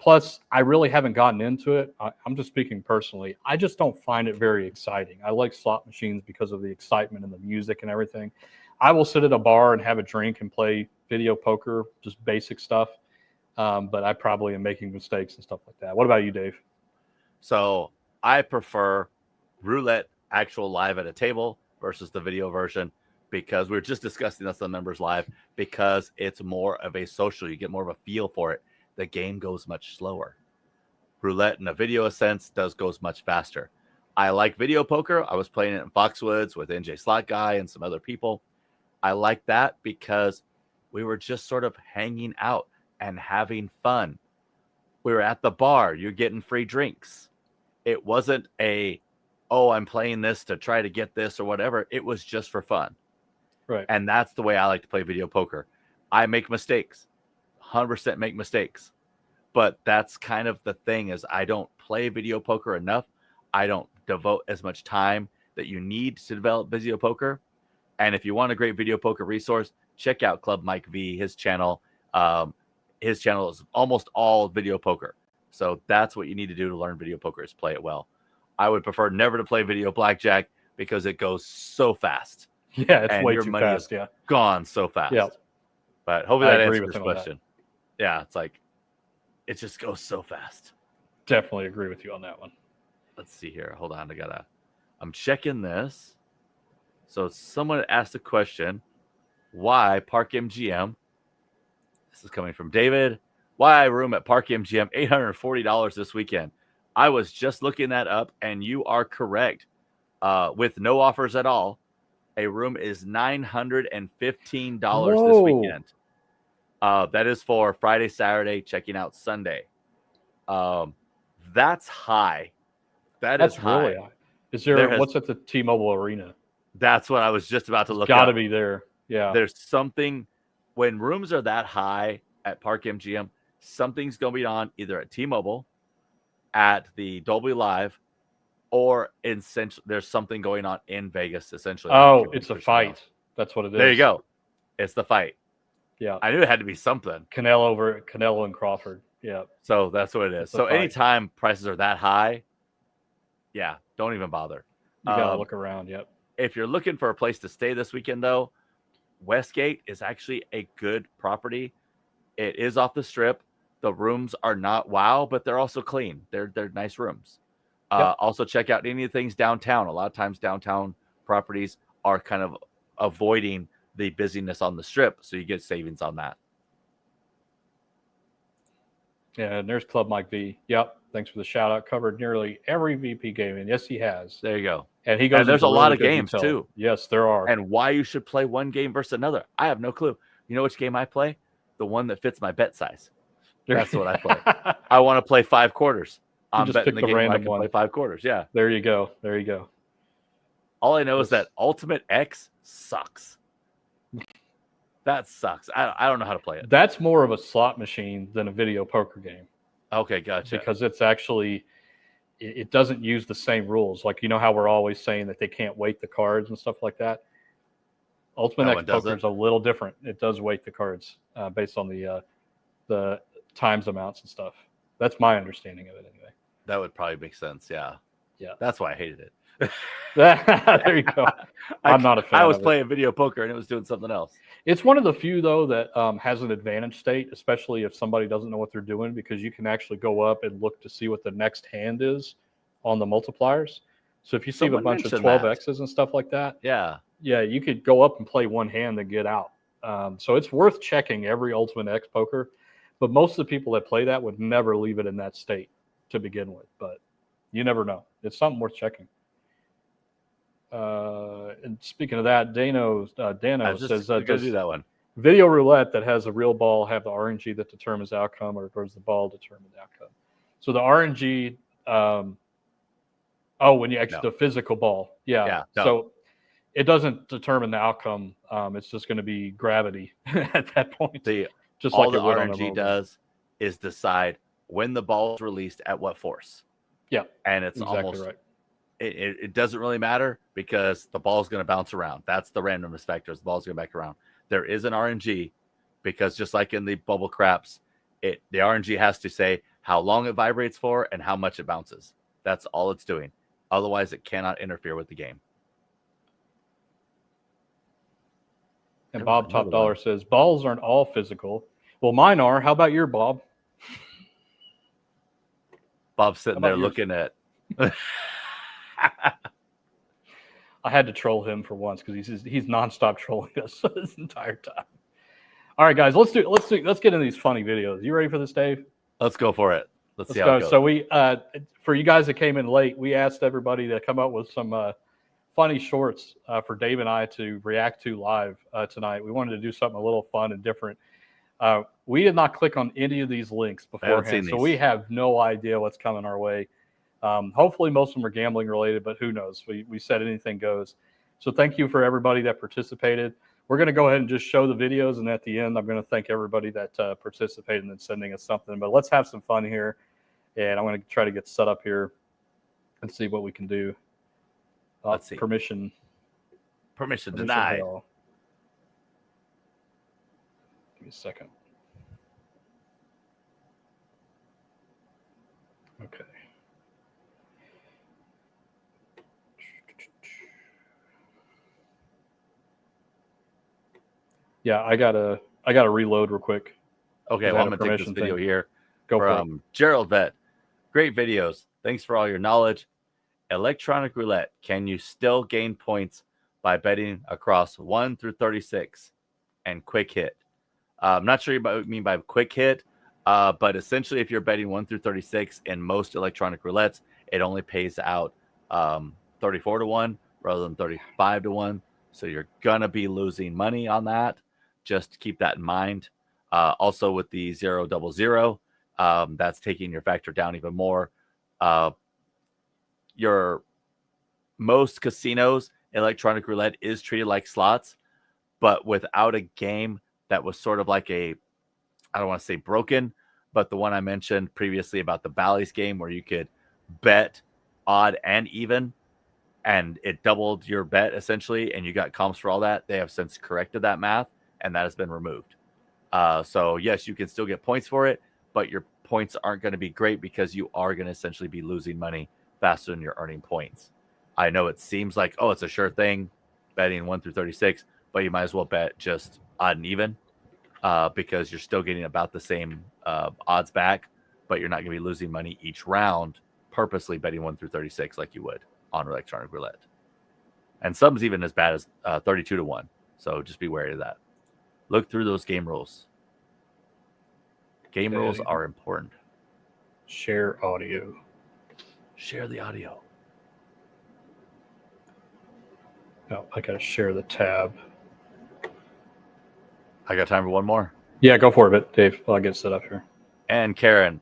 Plus, I really haven't gotten into it. I'm just speaking personally. I just don't find it very exciting. I like slot machines because of the excitement and the music and everything. I will sit at a bar and have a drink and play video poker, just basic stuff. But I probably am making mistakes and stuff like that. What about you, Dave? So I prefer roulette, actual live at a table, versus the video version, because we were just discussing this on Members Live, because it's more of a social. You get more of a feel for it. The game goes much slower. Roulette in a video sense goes much faster. I like video poker. I was playing it in Foxwoods with NJ Slot Guy and some other people. I like that because we were just sort of hanging out and having fun. We were at the bar. You're getting free drinks. It wasn't I'm playing this to try to get this or whatever. It was just for fun. Right. And that's the way I like to play video poker. I make mistakes. 100% make mistakes. But that's kind of the thing, is I don't play video poker enough. I don't devote as much time that you need to develop video poker. And if you want a great video poker resource, check out Club Mike V, his channel. His channel is almost all video poker. So that's what you need to do to learn video poker, is play it well. I would prefer never to play video blackjack because it goes so fast. Yeah, it's way too fast. Yeah, gone so fast. Yeah, but hopefully that answers your question. Yeah, it's like it just goes so fast. Definitely agree with you on that one. Let's see here. Hold on, I'm checking this. So someone asked a question: why Park MGM? This is coming from David. Why room at Park MGM $840 this weekend? I was just looking that up, and you are correct. With no offers at all, a room is $915 this weekend. That is for Friday, Saturday, checking out Sunday. That's high. That's high. Really high. Is there what's at the T-Mobile Arena? That's what I was just about to look up. Got to be there. Yeah. There's something, when rooms are that high at Park MGM, something's going to be on either at T-Mobile, at the Dolby Live, or there's something going on in Vegas, essentially. Oh, it's a fight. That's what it is. There you go. It's the fight. Yeah. I knew it had to be something. Canelo and Crawford. Yeah. So that's what it is. So anytime prices are that high, yeah, don't even bother. You got to look around. Yep. If you're looking for a place to stay this weekend, though, Westgate is actually a good property. It is off the strip. The rooms are not wow, but they're also clean. They're nice rooms. Yep. Also check out any of the things downtown. A lot of times downtown properties are kind of avoiding the busyness on the strip, so you get savings on that. Yeah, and there's Club Mike V. Yep. Thanks for the shout out. Covered nearly every VP game, and yes, he has. There you go. And he goes. And there's a into lot really of good games detail. too. Yes, there are. And why you should play one game versus another, I have no clue. You know which game I play? The one that fits my bet size. That's what I play. I want to play 5 quarters. I'm betting the game I can play 5 quarters. Yeah. There you go. There you go. All I know is that Ultimate X sucks. That sucks. I don't know how to play it. That's more of a slot machine than a video poker game. Okay, gotcha. Because it's actually, it doesn't use the same rules. Like, you know how we're always saying that they can't weight the cards and stuff like that? Ultimate X Poker is a little different. It does weight the cards based on the times amounts and stuff. That's my understanding of it anyway. That would probably make sense. Yeah. Yeah. That's why I hated it. There you go. I'm not a fan. I was playing video poker and it was doing something else. It's one of the few though that has an advantage state, especially if somebody doesn't know what they're doing, because you can actually go up and look to see what the next hand is on the multipliers. So if you see a bunch of 12Xs and stuff like that, yeah, you could go up and play one hand and get out. So it's worth checking every Ultimate X Poker, but most of the people that play that would never leave it in that state to begin with. But you never know. It's something worth checking. And speaking of that, Dano says, does do that one. Video roulette that has a real ball have the RNG that determines the outcome, or does the ball determine the outcome? So the RNG, when you exit the physical ball, so it doesn't determine the outcome. It's just going to be gravity at that point. All the RNG does is decide when the ball is released at what force. Yeah, and it's exactly almost right. It doesn't really matter because the ball is going to bounce around. That's the randomness factor. The ball is going back around. There is an RNG because just like in the bubble craps, the RNG has to say how long it vibrates for and how much it bounces. That's all it's doing. Otherwise, it cannot interfere with the game. And Bob Top Dollar says, balls aren't all physical. Well, mine are. How about your Bob? Bob's sitting there looking at... I had to troll him for once because he's nonstop trolling us this entire time. All right, guys, let's get into these funny videos. You ready for this, Dave? Let's go for it. Let's see how it goes. So we, for you guys that came in late, we asked everybody to come up with some funny shorts for Dave and I to react to live tonight. We wanted to do something a little fun and different. We did not click on any of these links beforehand, so we have no idea what's coming our way. Hopefully most of them are gambling related, but who knows? We said anything goes. So thank you for everybody that participated. We're going to go ahead and just show the videos, and at the end, I'm going to thank everybody that participated and sending us something. But let's have some fun here, and I'm going to try to get set up here and see what we can do. Let's see. Permission denied. Give me a second. Okay. Yeah, I gotta reload real quick. Okay, well, I'm gonna take this video here from Gerald Vet. Great videos. Thanks for all your knowledge. Electronic roulette. Can you still gain points by betting across 1 through 36 and quick hit? I'm not sure what you mean by quick hit, but essentially, if you're betting 1 through 36 in most electronic roulettes, it only pays out 34 to 1 rather than 35 to 1. So you're gonna be losing money on that. Just keep that in mind. Also with the 000, that's taking your factor down even more. Your most casinos, electronic roulette is treated like slots, but without a game that was sort of like I don't want to say broken, but the one I mentioned previously about the Bally's game where you could bet odd and even, and it doubled your bet essentially, and you got comps for all that. They have since corrected that math, and that has been removed. So yes, you can still get points for it, but your points aren't going to be great because you are going to essentially be losing money faster than you're earning points. I know it seems like, oh, it's a sure thing, betting 1 through 36, but you might as well bet just odd and even because you're still getting about the same odds back, but you're not going to be losing money each round purposely betting 1 through 36 like you would on electronic roulette. And some's even as bad as 32 to 1. So just be wary of that. Look through those game rules. Game rules are important. Share audio. Share the audio. Oh, I got to share the tab. I got time for one more. Yeah, go for it, Dave. I'll get set up here. And Karen,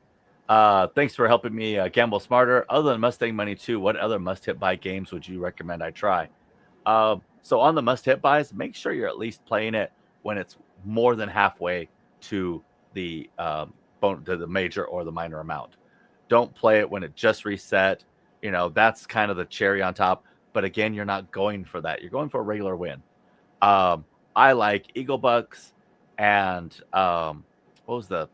thanks for helping me gamble smarter. Other than Mustang Money 2, what other must-hit buy games would you recommend I try? So on the must-hit buys, make sure you're at least playing it when it's more than halfway to the major or the minor amount. Don't play it when it just reset. You know, that's kind of the cherry on top. But again, you're not going for that. You're going for a regular win. I like Eagle Bucks and what was the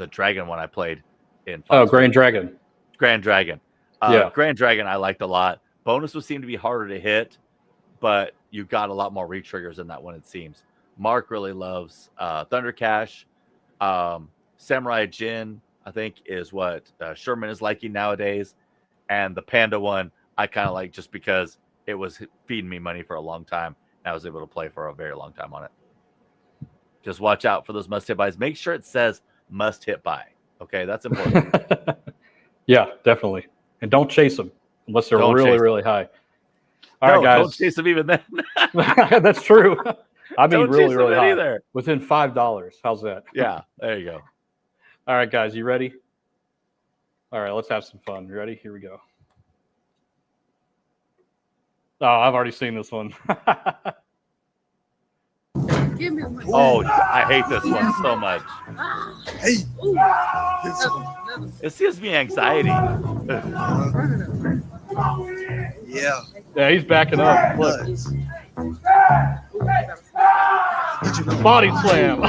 dragon one I played in? Grand Dragon. Grand Dragon. Yeah. Grand Dragon I liked a lot. Bonus would seem to be harder to hit, but you got a lot more re-triggers in that one, it seems. Mark really loves Thunder Cash. Samurai Jin, I think, is what Sherman is liking nowadays. And the Panda one, I kind of like just because it was feeding me money for a long time. And I was able to play for a very long time on it. Just watch out for those must-hit buys. Make sure it says must-hit buy. Okay, that's important. Yeah, definitely. And don't chase them unless they're really high. All right, guys. Don't chase them even then. That's true. I mean, don't really high. Either. Within $5. How's that? Yeah, there you go. All right, guys, you ready? All right, let's have some fun. You ready? Here we go. Oh, I've already seen this one. Oh, I hate this one so much. Hey. It gives me anxiety. Yeah. Yeah, he's backing up. Look. Body slam.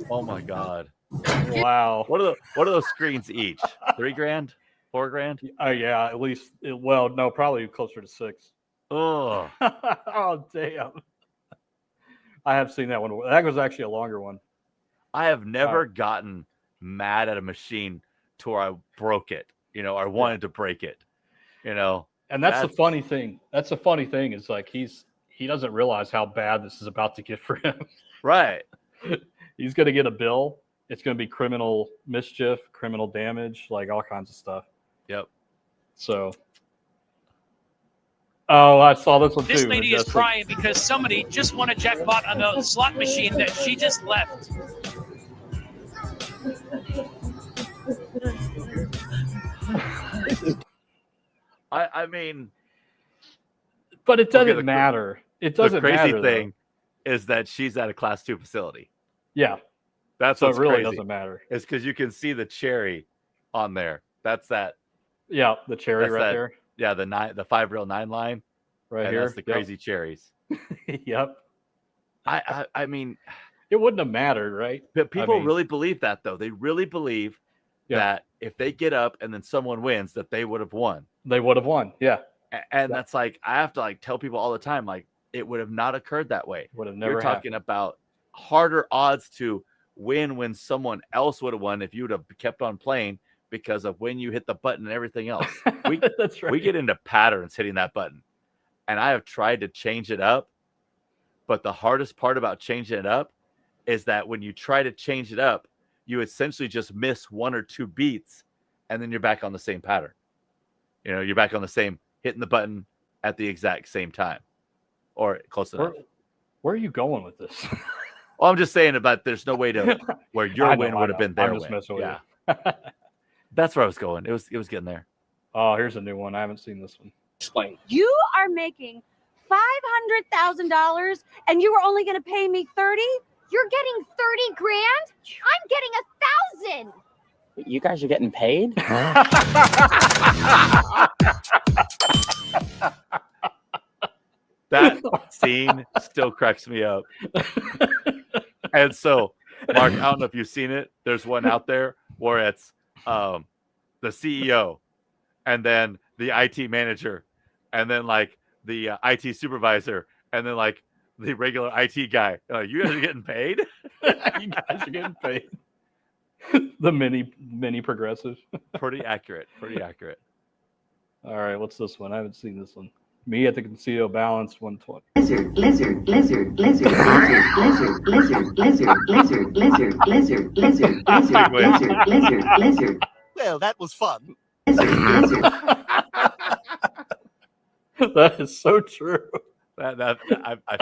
Oh my God. Wow. What are those screens each? $3,000? $4,000? Yeah, at least. Well, no, probably closer to 6. Oh. Oh, damn. I have seen that one. That was actually a longer one. I have never gotten mad at a machine to where I broke it, or wanted to break it, And that's the funny thing. That's the funny thing is like he doesn't realize how bad this is about to get for him. Right. He's going to get a bill. It's going to be criminal mischief, criminal damage, like all kinds of stuff. Yep. So. Oh, I saw this one too. This lady is crying because somebody just won a jackpot on the slot machine that she just left. I mean, but it doesn't matter. It doesn't matter. The crazy thing is that she's at a Class 2 facility. Yeah. That's so what's it really crazy. Doesn't matter. It's because you can see the cherry on there. That's that. Yeah, the cherry right there. Yeah, the 5 real 9 line. Right here. That's the crazy cherries. Yep. I mean, it wouldn't have mattered, right? But people really believe that, though. They really believe that if they get up and then someone wins, that they would have won. They would have won. Yeah. And that's like, I have to tell people all the time, it would have not occurred that way. Would have never. You're talking about harder odds to win when someone else would have won if you would have kept on playing because of when you hit the button and everything else. That's right. We get into patterns hitting that button. And I have tried to change it up. But the hardest part about changing it up is that when you try to change it up, you essentially just miss 1 or 2 beats and then you're back on the same pattern. You're back on the same hitting the button at the exact same time or close enough. Where are you going with this? Well, I'm just saying about there's no way to where your win would have been their I'm just messing with you. That's where I was going. It was getting there. Oh, here's a new one. I haven't seen this one. Explain. You are making $500,000 and you were only going to pay me 30? You're getting 30 grand? I'm getting 1,000. You guys are getting paid? That scene still cracks me up. And so Mark, I don't know if you've seen it. There's one out there where it's the CEO, and then the IT manager, and then like the IT supervisor, and then like the regular IT guy. You guys are getting paid? You guys are getting paid. The mini progressive. Pretty accurate. Pretty accurate. All right, what's this one? I haven't seen this one. Me at the Conceal Balance 120. Lizard, lizard, lizard, lizard, lizard, lizard, lizard, lizard, lizard, lizard, lizard, lizard, lizard, lizard, lizard. Well, that was fun. Lizard, lizard. That is so true. I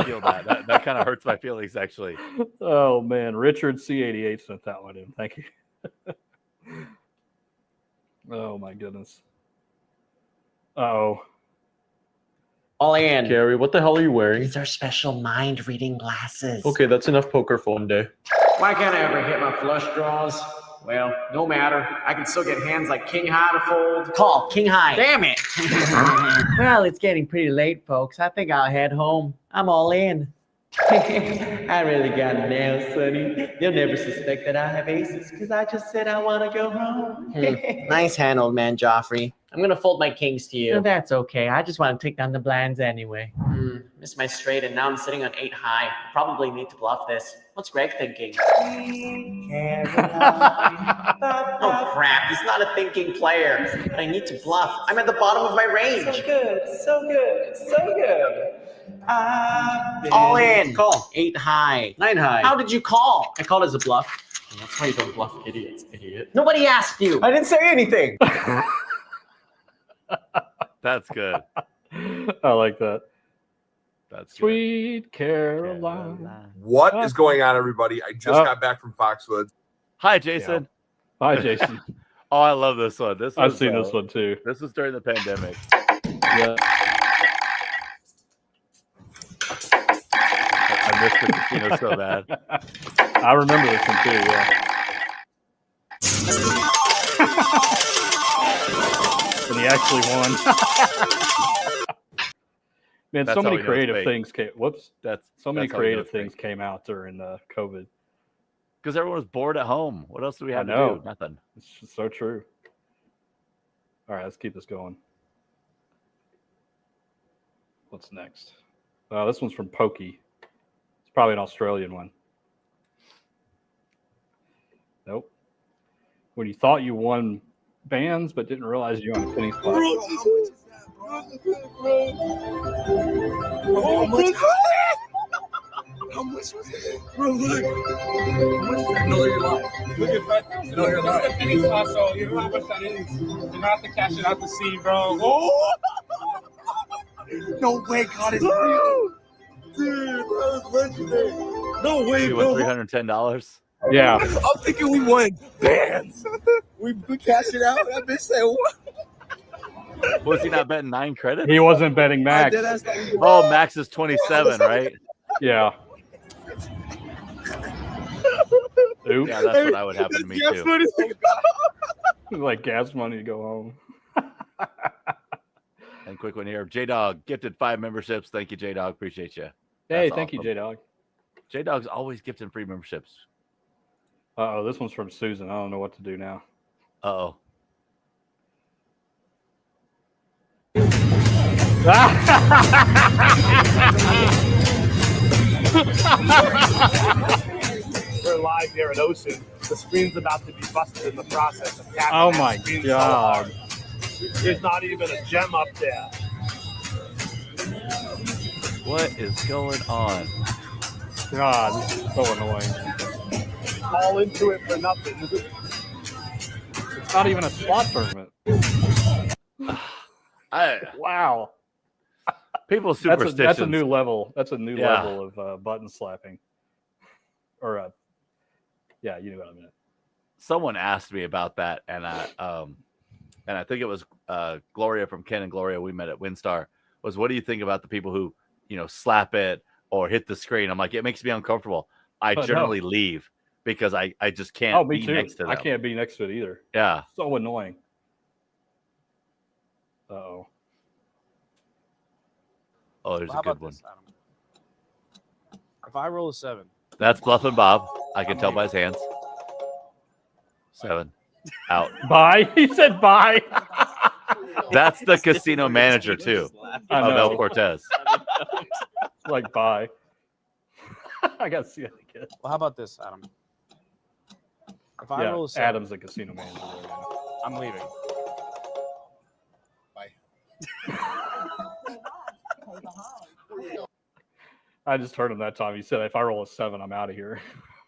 feel that. That kind of hurts my feelings, actually. Oh man, Richard C88 sent that one in. Thank you. Oh my goodness. Uh-oh. All in. Gary, what the hell are you wearing? These are special mind reading glasses. Okay, that's enough poker for one day. Why can't I ever hit my flush draws? Well, no matter. I can still get hands like king high to fold. Call king high. Damn it! Well, it's getting pretty late, folks. I think I'll head home. I'm all in. I really got nails, Sonny. You'll never suspect that I have aces because I just said I want to go home. Nice hand, old man Joffrey. I'm gonna fold my kings to you. No, that's okay. I just want to take down the blinds anyway. Missed my straight, and now I'm sitting on 8 high. Probably need to bluff this. What's Greg thinking? Oh crap! He's not a thinking player. But I need to bluff. I'm at the bottom of my range. So good, so good, so good. All in. Call. 8 high. 9 high. How did you call? I called as a bluff. That's why you don't bluff idiots, idiot. Nobody asked you. I didn't say anything. That's good. I like that. That's good. Sweet Caroline. What is going on, everybody? I just got back from Foxwoods. Hi, Jason. Hi, Jason. Oh, I love this one. I've seen this one too. This was during the pandemic. Yeah. I missed the casino so bad. I remember this one too, yeah. And he actually won. Man, That's so how many we know it's creative fake. things came. So many that's how we know creative it's fake. things came out during COVID. Because everyone was bored at home. What else do we have to know. do? Nothing. It's just so true. All right, let's keep this going. What's next? This one's from Pokey. It's probably an Australian one. Nope. When you thought you won bands but didn't realize you on a penny spot. How much was it? Bro, look. How much is that? No, you're lying. Look at that. No, you're lying. It's a penny spot, so you know how much that is. You're gonna have to cash it out to see, bro. Oh! No way, God, it's real. Dude, that was legendary. No way, You bro. won $310. Yeah. I'm thinking we won bands. we cashed it out. That bitch said, what? Was he not betting 9 credits? He wasn't betting Max. Oh, Max is 27, right? Yeah. Oops. Yeah, that's what I would happen to me too. Like gas money to go home. And quick one here. J-Dog gifted 5 memberships. Thank you, J-Dog. Appreciate you. Hey, That's thank you, awesome. J-Dog. J-Dog's always gifting free memberships. Uh-oh, this one's from Susan. I don't know what to do now. Uh-oh. We're live here at Ocean. The screen's about to be busted in the process of tapping. Oh that my screen so God. hard. There's not even a gem up there. What is going on? God, this is so annoying. All into it for nothing. It's not even a slot tournament. Wow. People's That's superstitions. a new level. That's a new Yeah. level of button slapping. Or, yeah, you know what I mean. Someone asked me about that, and I think it was Gloria from Ken and Gloria we met at WinStar. Was what do you think about the people who slap it or hit the screen? I'm like, it makes me uncomfortable. I generally leave because I just can't me be too. next to them. I can't be next to it either. Yeah. So annoying. Uh-oh. Oh, there's How a good about one. this, Adam? If I roll a 7, That's Bluff and Bob. I can tell by his hands. 7. Out. Bye. He said bye. That's the casino manager, too, I of El know. Cortez. Like bye. I got to see that again. Well, how about this, Adam? If I Yeah, roll a 7, Adam's the casino manager. There, yeah. I'm leaving. I just heard him that time. He said, if I roll a 7, I'm out of here.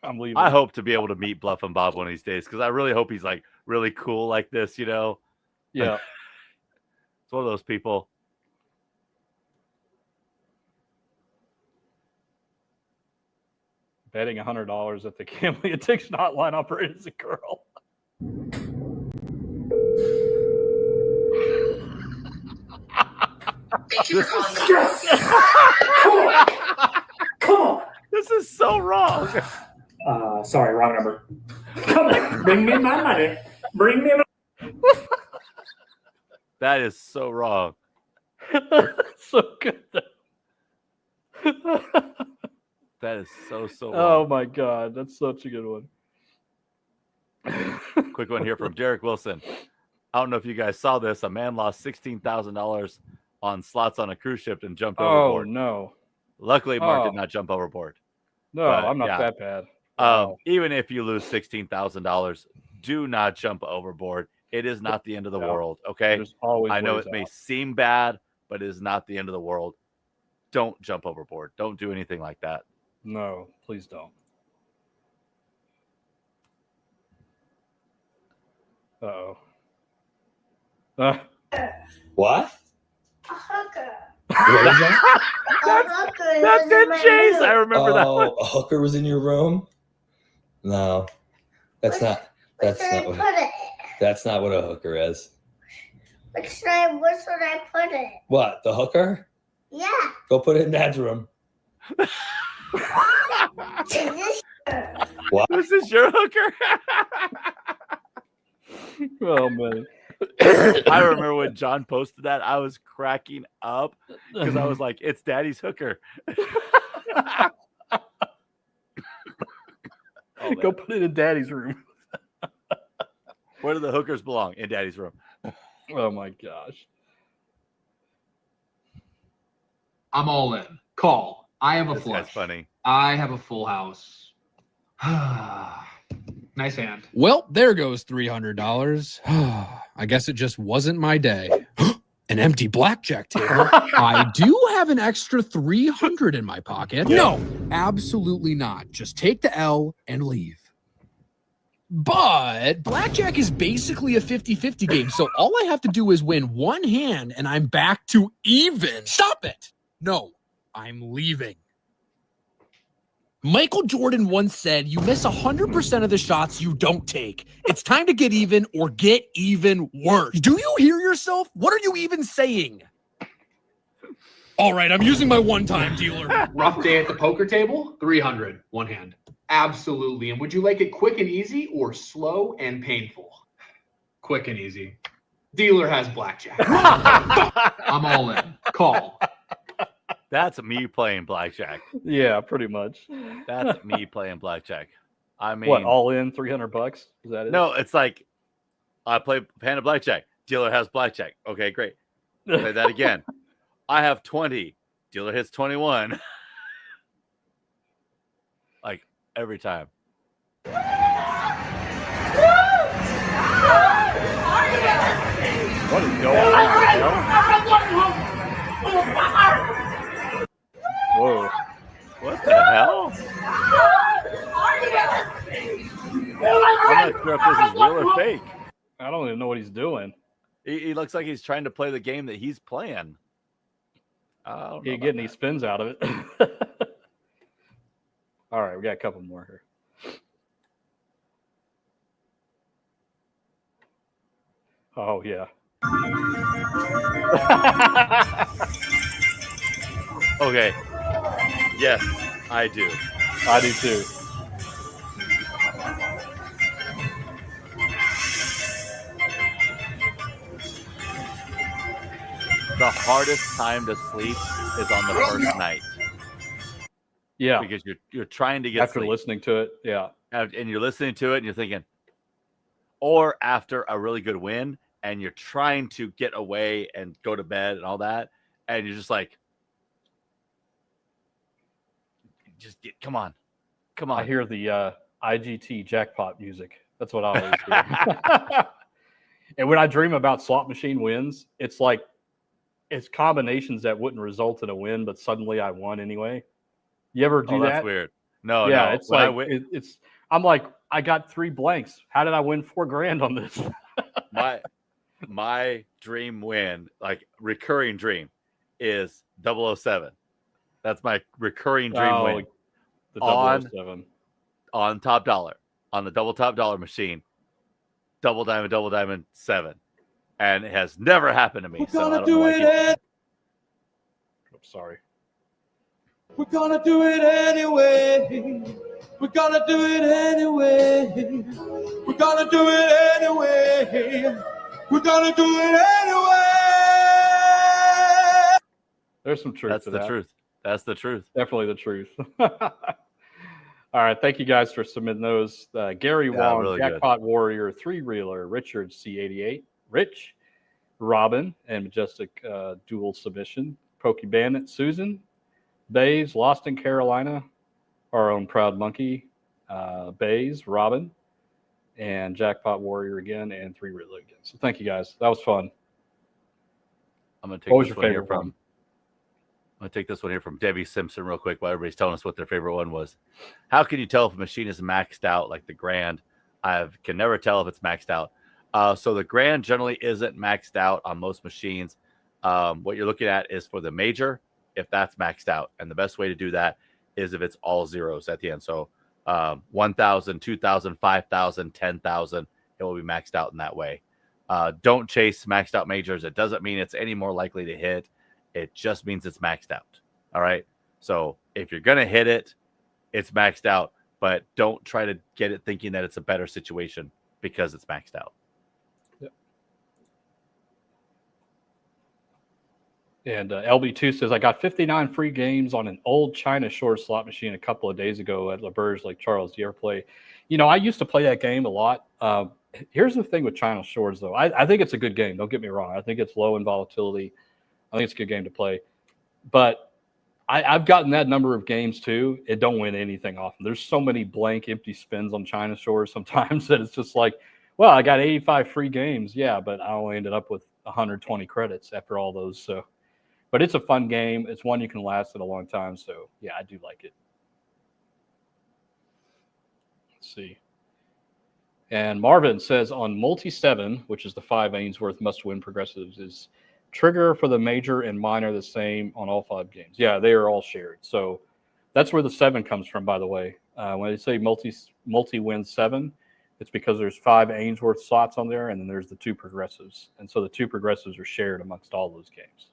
I'm leaving. I hope to be able to meet Bluff and Bob one of these days because I really hope he's like really cool like this, you know? Yeah. It's one of those people. Betting $100 at the gambling addiction hotline operator is a girl. Come on. This is so wrong. Sorry, wrong number. Come on, bring me my money. Bring me my... That is so wrong. So good. That is so wrong. Oh my God, that's such a good one. Quick one here from Derek Wilson. I don't know if you guys saw this. A man lost $16,000 on slots on a cruise ship and jumped overboard. Oh no. Luckily, Mark did not jump overboard. No, But, I'm not yeah. that bad. Wow. Even if you lose $16,000, do not jump overboard. It is not the end of the world, okay? There's always I know ways it may out. seem bad, but it is not the end of the world. Don't jump overboard. Don't do anything like that. No, please don't. Uh-oh. What? A hooker. What is that? That's it, Chase. I remember that one. A hooker was in your room? No, that's not. That's not what. That's not what a hooker is. Where should I put it? What? The hooker? Yeah. Go put it in Dad's room. What? This is your hooker? Oh man. I remember when John posted that, I was cracking up because I was like, it's Daddy's hooker. Go put it in Daddy's room. Where do the hookers belong? In Daddy's room. Oh my gosh. I'm all in. Call. I have a This flush. guy's funny. I have a full house. Nice hand. Well, there goes $300. I guess it just wasn't my day. An empty blackjack table. I do have an extra 300 in my pocket. No, absolutely not. Just take the L and leave. But blackjack is basically a 50-50 game, so all I have to do is win one hand and I'm back to even. Stop it. No, I'm leaving. Michael Jordan once said, you miss 100% of the shots you don't take. It's time to get even or get even worse. Do you hear yourself? What are you even saying? All right, I'm using my one-time dealer. Rough day at the poker table, 300, one hand. Absolutely. And would you like it quick and easy or slow and painful? Quick and easy. Dealer has blackjack. I'm all in. Call. That's me playing blackjack. Yeah, pretty much. That's me playing blackjack. I mean, What, all in $300? Is that it? no, it's like I play hand of blackjack. Dealer has blackjack. Okay, great. Play that again. I have 20. Dealer hits 21. Like every time. What is going on? Whoa. What the hell? I'm not sure if this is real or fake. I don't even know what he's doing. He looks like he's trying to play the game that he's playing. He ain't getting any spins out of it. All right, we got a couple more here. Oh, yeah. Okay. Yes, I do. I do too. The hardest time to sleep is on the first night. Yeah. Because you're trying to get after sleep. listening to it. Yeah. And you're listening to it and you're thinking, or after a really good win and you're trying to get away and go to bed and all that, and you're just like, come on. I hear the IGT jackpot music. That's what I always hear. And when I dream about slot machine wins, it's like it's combinations that wouldn't result in a win, but suddenly I won anyway. You ever do that? That's weird. No, yeah, no. it's When like it's. I'm like, I got 3 blanks. How did I win $4,000 on this? my dream win, like recurring dream, is 007. That's my recurring dream win. The 007. On top dollar, on the double top dollar machine, double diamond 7, and it has never happened to me. We're So I gonna don't do know why it. I'm sorry. We're gonna do it anyway. We're gonna do it anyway. We're gonna do it anyway. We're gonna do it anyway. There's some truth That's to the that. truth. That's the truth. Definitely the truth. All right. Thank you guys for submitting those. Gary Wong, really Jackpot Warrior, 3-reeler, Richard C88, Rich, Robin, and Majestic dual submission, Pokey Bandit, Susan, Bays, Lost in Carolina, our own Proud Monkey, Bays, Robin, and Jackpot Warrior again, and 3-reeler again. So thank you guys. That was fun. I'm gonna take What was this your one here favorite from. one? I'm gonna take this one here from Debbie Simpson real quick while everybody's telling us what their favorite one was. How can you tell if a machine is maxed out, like the Grand? I can never tell if it's maxed out. So the Grand generally isn't maxed out on most machines. What you're looking at is for the Major, if that's maxed out. And the best way to do that is if it's all zeros at the end. So 1,000, 2,000, 5,000, 10,000, it will be maxed out in that way. Don't chase maxed out Majors. It doesn't mean it's any more likely to hit. It just means it's maxed out. All right. So if you're going to hit it, it's maxed out, but don't try to get it thinking that it's a better situation because it's maxed out. Yep. And LB2 says, I got 59 free games on an old China Shore slot machine a couple of days ago at LaBerge Lake Charles. Do you ever play? You know, I used to play that game a lot. Here's the thing with China Shores, though. I think it's a good game. Don't get me wrong. I think it's low in volatility. I think it's a good game to play. But I've gotten that number of games, too. It don't win anything often. There's so many blank, empty spins on China Shores sometimes that it's just like, well, I got 85 free games. Yeah, but I only ended up with 120 credits after all those. So, but it's a fun game. It's one you can last it a long time. So, yeah, I do like it. Let's see. And Marvin says on multi-7, which is the 5 Ainsworth must-win progressives, is trigger for the major and minor the same on all 5 games. Yeah, they are all shared. So that's where the 7 comes from, by the way. When they say multi-win 7, it's because there's 5 Ainsworth slots on there, and then there's the 2 progressives. And so the 2 progressives are shared amongst all those games.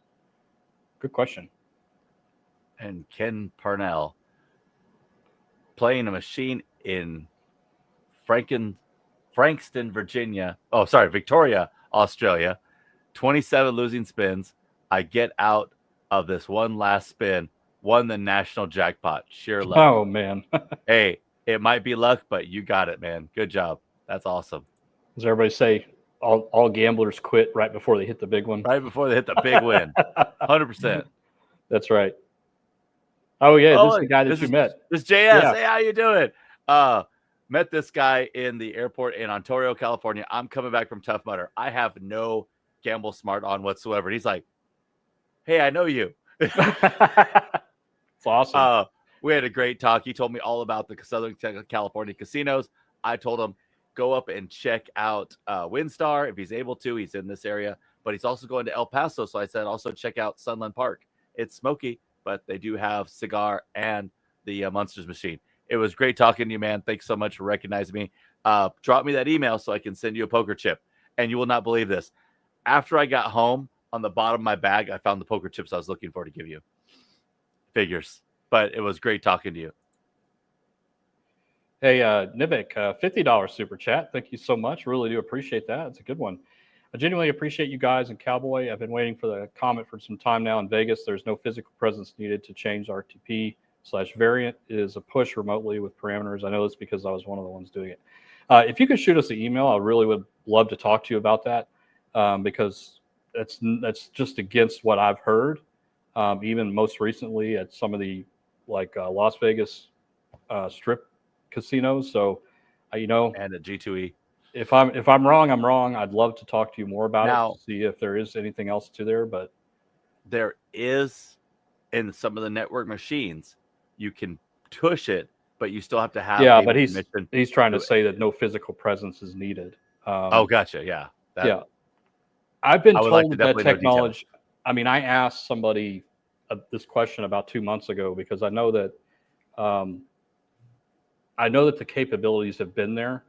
Good question. And Ken Parnell playing a machine in Frankston, Virginia. Oh, sorry, Victoria, Australia. 27 losing spins. I get out of this one last spin, won the national jackpot. Sheer luck. Oh, man. Hey, it might be luck, but you got it, man. Good job. That's awesome. Does everybody say all gamblers quit right before they hit the big one? Right before they hit the big win. 100%. That's right. Oh, yeah. This is the guy that you met. This JS. Yeah. Hey, how you doing? Met this guy in the airport in Ontario, California. I'm coming back from Tough Mudder. I have no Gamble Smart on whatsoever. And he's like, hey, I know you. It's awesome. We had a great talk. He told me all about the Southern California casinos. I told him, go up and check out WinStar if he's able to. He's in this area, but he's also going to El Paso. So I said, also check out Sunland Park. It's smoky, but they do have cigar and the Monsters machine. It was great talking to you, man. Thanks so much for recognizing me. Drop me that email so I can send you a poker chip. And you will not believe this. After I got home, on the bottom of my bag, I found the poker chips I was looking for to give you. Figures. But it was great talking to you. Hey, Nivik, $50 super chat. Thank you so much. Really do appreciate that. It's a good one. I genuinely appreciate you guys and Cowboy. I've been waiting for the comment for some time now in Vegas. There's no physical presence needed to change RTP /variant is a push remotely with parameters. I know this because I was one of the ones doing it. If you could shoot us an email, I really would love to talk to you about that, because that's just against what I've heard. Even most recently at some of the Las Vegas strip casinos. So, and at G2E. If I'm wrong, I'm wrong. I'd love to talk to you more about Now, it, to see if there is anything else to there. But there is, in some of the network machines, you can tush it, but you still have to have. Yeah, but he's trying to say that no physical presence is needed. Oh, gotcha. Yeah. Yeah. I've been I would like told to that definitely know technology. I mean, I asked somebody this question about 2 months ago because I know that the capabilities have been there,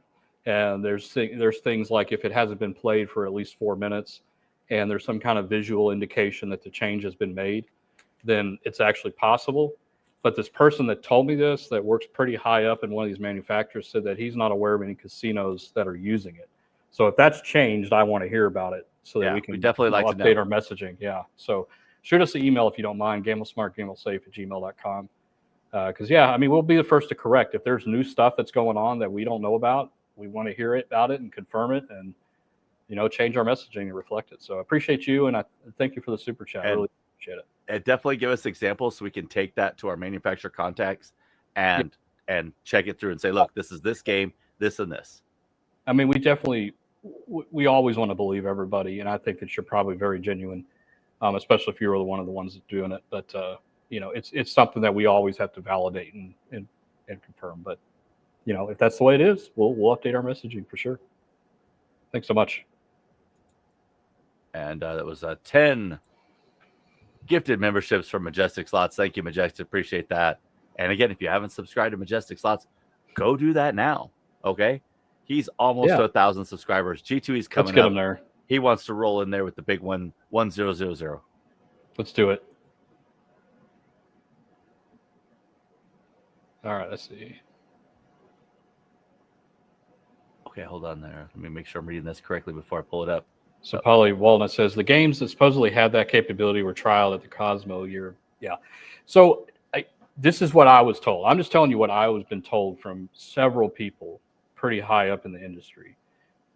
and there's things like if it hasn't been played for at least 4 minutes, and there's some kind of visual indication that the change has been made, then it's actually possible. But this person that told me this, that works pretty high up in one of these manufacturers, said that he's not aware of any casinos that are using it. So if that's changed, I want to hear about it so that we can definitely like to update know. our messaging. Yeah. So shoot us an email if you don't mind, gamblesmart@gmail.com. Because we'll be the first to correct if there's new stuff that's going on that we don't know about. We want to hear about it and confirm it, and change our messaging to reflect it. So I appreciate you, and I thank you for the super chat. I really appreciate it. And definitely give us examples so we can take that to our manufacturer contacts and check it through and say, look, this is this game, this and this. I mean, we always want to believe everybody, and I think that you're probably very genuine, especially if you're one of the ones that's doing it. But it's something that we always have to validate and confirm. But if that's the way it is, we'll update our messaging for sure. Thanks so much. And that was 10 gifted memberships from Majestic Slots. Thank you, Majestic. Appreciate that. And again, if you haven't subscribed to Majestic Slots, go do that now. Okay. He's almost to 1,000 subscribers. G2E's coming Let's get up. him there. He wants to roll in there with the big 1000. Let's do it. All right. Let's see. Okay, hold on there. Let me make sure I'm reading this correctly before I pull it up. So Polly Walnut says the games that supposedly had that capability were trialed at the Cosmo year. Yeah. So this is what I was told. I'm just telling you what I was been told from several people pretty high up in the industry,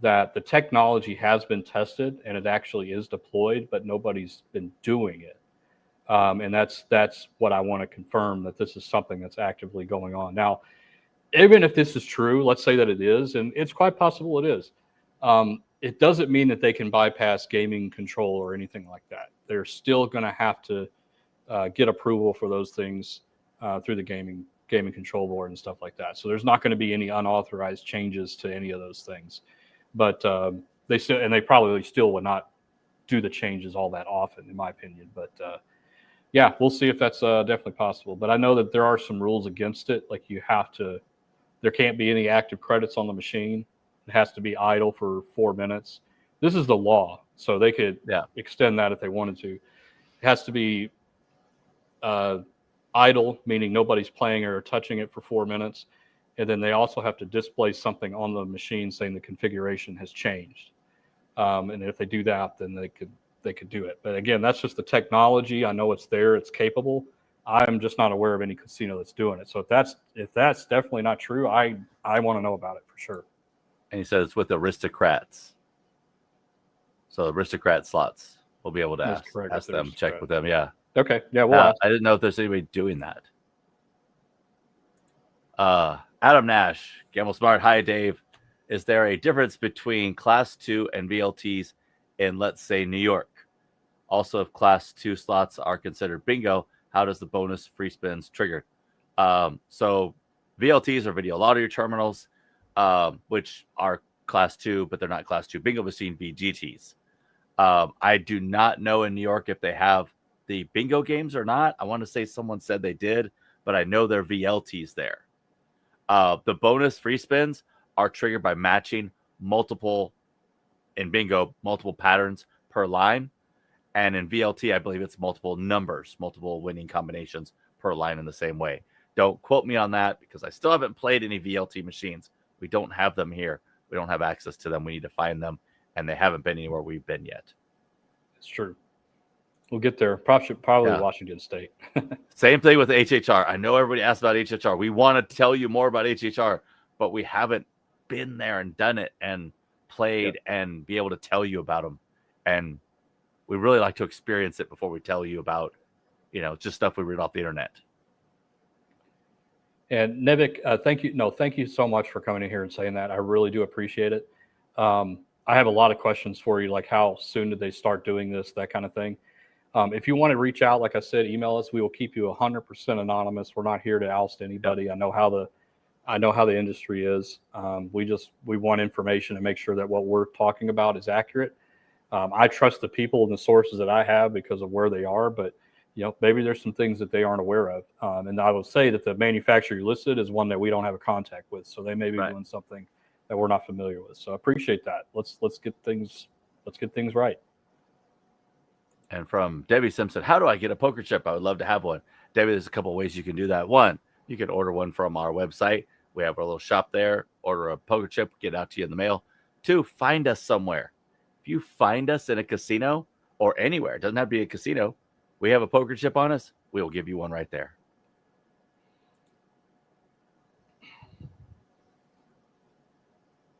that the technology has been tested and it actually is deployed, but nobody's been doing it. And that's what I want to confirm, that this is something that's actively going on. Now, even if this is true, let's say that it is, and it's quite possible it is. It doesn't mean that they can bypass gaming control or anything like that. They're still going to have to get approval for those things through the gaming control board and stuff like that. So there's not going to be any unauthorized changes to any of those things. But they probably still would not do the changes all that often, in my opinion. But we'll see if that's definitely possible. But I know that there are some rules against it. Like there can't be any active credits on the machine. It has to be idle for 4 minutes. This is the law, so they could extend that if they wanted to. It has to be idle, meaning nobody's playing or touching it for 4 minutes. And then they also have to display something on the machine saying the configuration has changed. And if they do that, then they could do it. But again, that's just the technology. I know it's there, it's capable. I'm just not aware of any casino that's doing it. So if that's definitely not true, I want to know about it for sure. And he says it's with aristocrats. So aristocrat slots, we'll be able to ask them, check with them. Yeah. Okay. Yeah. Well, I didn't know if there's anybody doing that. Adam Nash, Gamble Smart. Hi, Dave. Is there a difference between Class 2 and VLTs in, let's say, New York? Also, if Class 2 slots are considered bingo, how does the bonus free spins trigger? So VLTs are video lottery terminals, which are Class 2, but they're not Class 2 bingo machine VGTs. I do not know in New York if they have the bingo games or not. I want to say someone said they did, but I know they're VLTs there. The bonus free spins are triggered by matching multiple patterns per line. And in VLT, I believe it's multiple numbers, multiple winning combinations per line in the same way. Don't quote me on that because I still haven't played any VLT machines. We don't have them here. We don't have access to them. We need to find them, and they haven't been anywhere we've been yet. It's true. We'll get there. Probably Yeah. Washington State. Same thing with HHR. I know everybody asked about HHR. We want to tell you more about HHR, but we haven't been there and done it and played and be able to tell you about them. And we really like to experience it before we tell you about, just stuff we read off the internet. And Nevik, thank you. No, thank you so much for coming in here and saying that. I really do appreciate it. I have a lot of questions for you, like how soon did they start doing this, that kind of thing. If you want to reach out, like I said, email us. We will keep you 100% anonymous. We're not here to oust anybody. I know how the industry is. We want information to make sure that what we're talking about is accurate. I trust the people and the sources that I have because of where they are, but maybe there's some things that they aren't aware of. And I will say that the manufacturer you listed is one that we don't have a contact with, so they may be doing something that we're not familiar with. So I appreciate that. Let's get things right. And from Debbie Simpson, how do I get a poker chip? I would love to have one. Debbie, there's a couple of ways you can do that. One, you can order one from our website. We have our little shop there. Order a poker chip, get it out to you in the mail. Two, find us somewhere. If you find us in a casino or anywhere, it doesn't have to be a casino, we have a poker chip on us, we will give you one right there.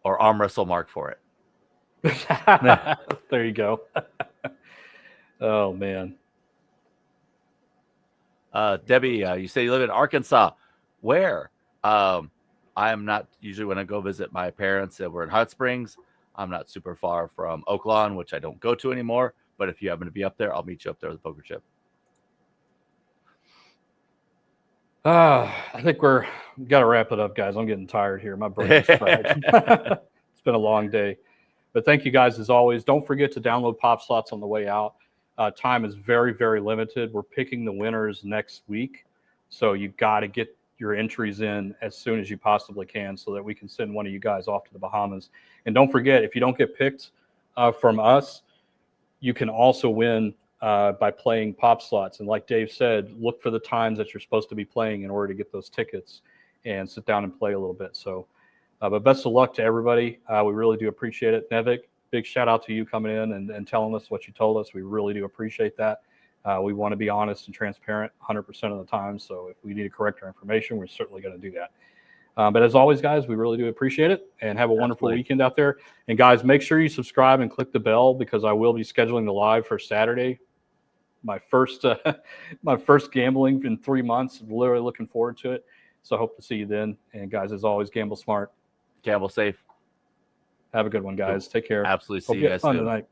Or arm wrestle Mark for it. There you go. Oh, man. Debbie, you say you live in Arkansas. Where? I am not usually when I go visit my parents that were in Hot Springs. I'm not super far from Oaklawn, which I don't go to anymore. But if you happen to be up there, I'll meet you up there with a poker chip. I think we got to wrap it up, guys. I'm getting tired here. My brain is fried. It's been a long day. But thank you guys as always. Don't forget to download Pop Slots on the way out. Time is very, very limited. We're picking the winners next week. So you got to get your entries in as soon as you possibly can so that we can send one of you guys off to the Bahamas. And don't forget, if you don't get picked from us, you can also win by playing Pop Slots. And like Dave said, look for the times that you're supposed to be playing in order to get those tickets and sit down and play a little bit. So, but best of luck to everybody. We really do appreciate it. Nevik, big shout out to you coming in and telling us what you told us. We really do appreciate that. We want to be honest and transparent 100% of the time. So if we need to correct our information, we're certainly going to do that. But as always, guys, we really do appreciate it and have a wonderful weekend out there. And guys, make sure you subscribe and click the bell because I will be scheduling the live for Saturday. My first gambling in 3 months. I'm literally looking forward to it. So I hope to see you then. And guys, as always, gamble smart. Gamble safe. Have a good one, guys. Take care. Absolutely. See Hope you you guys had fun soon. tonight.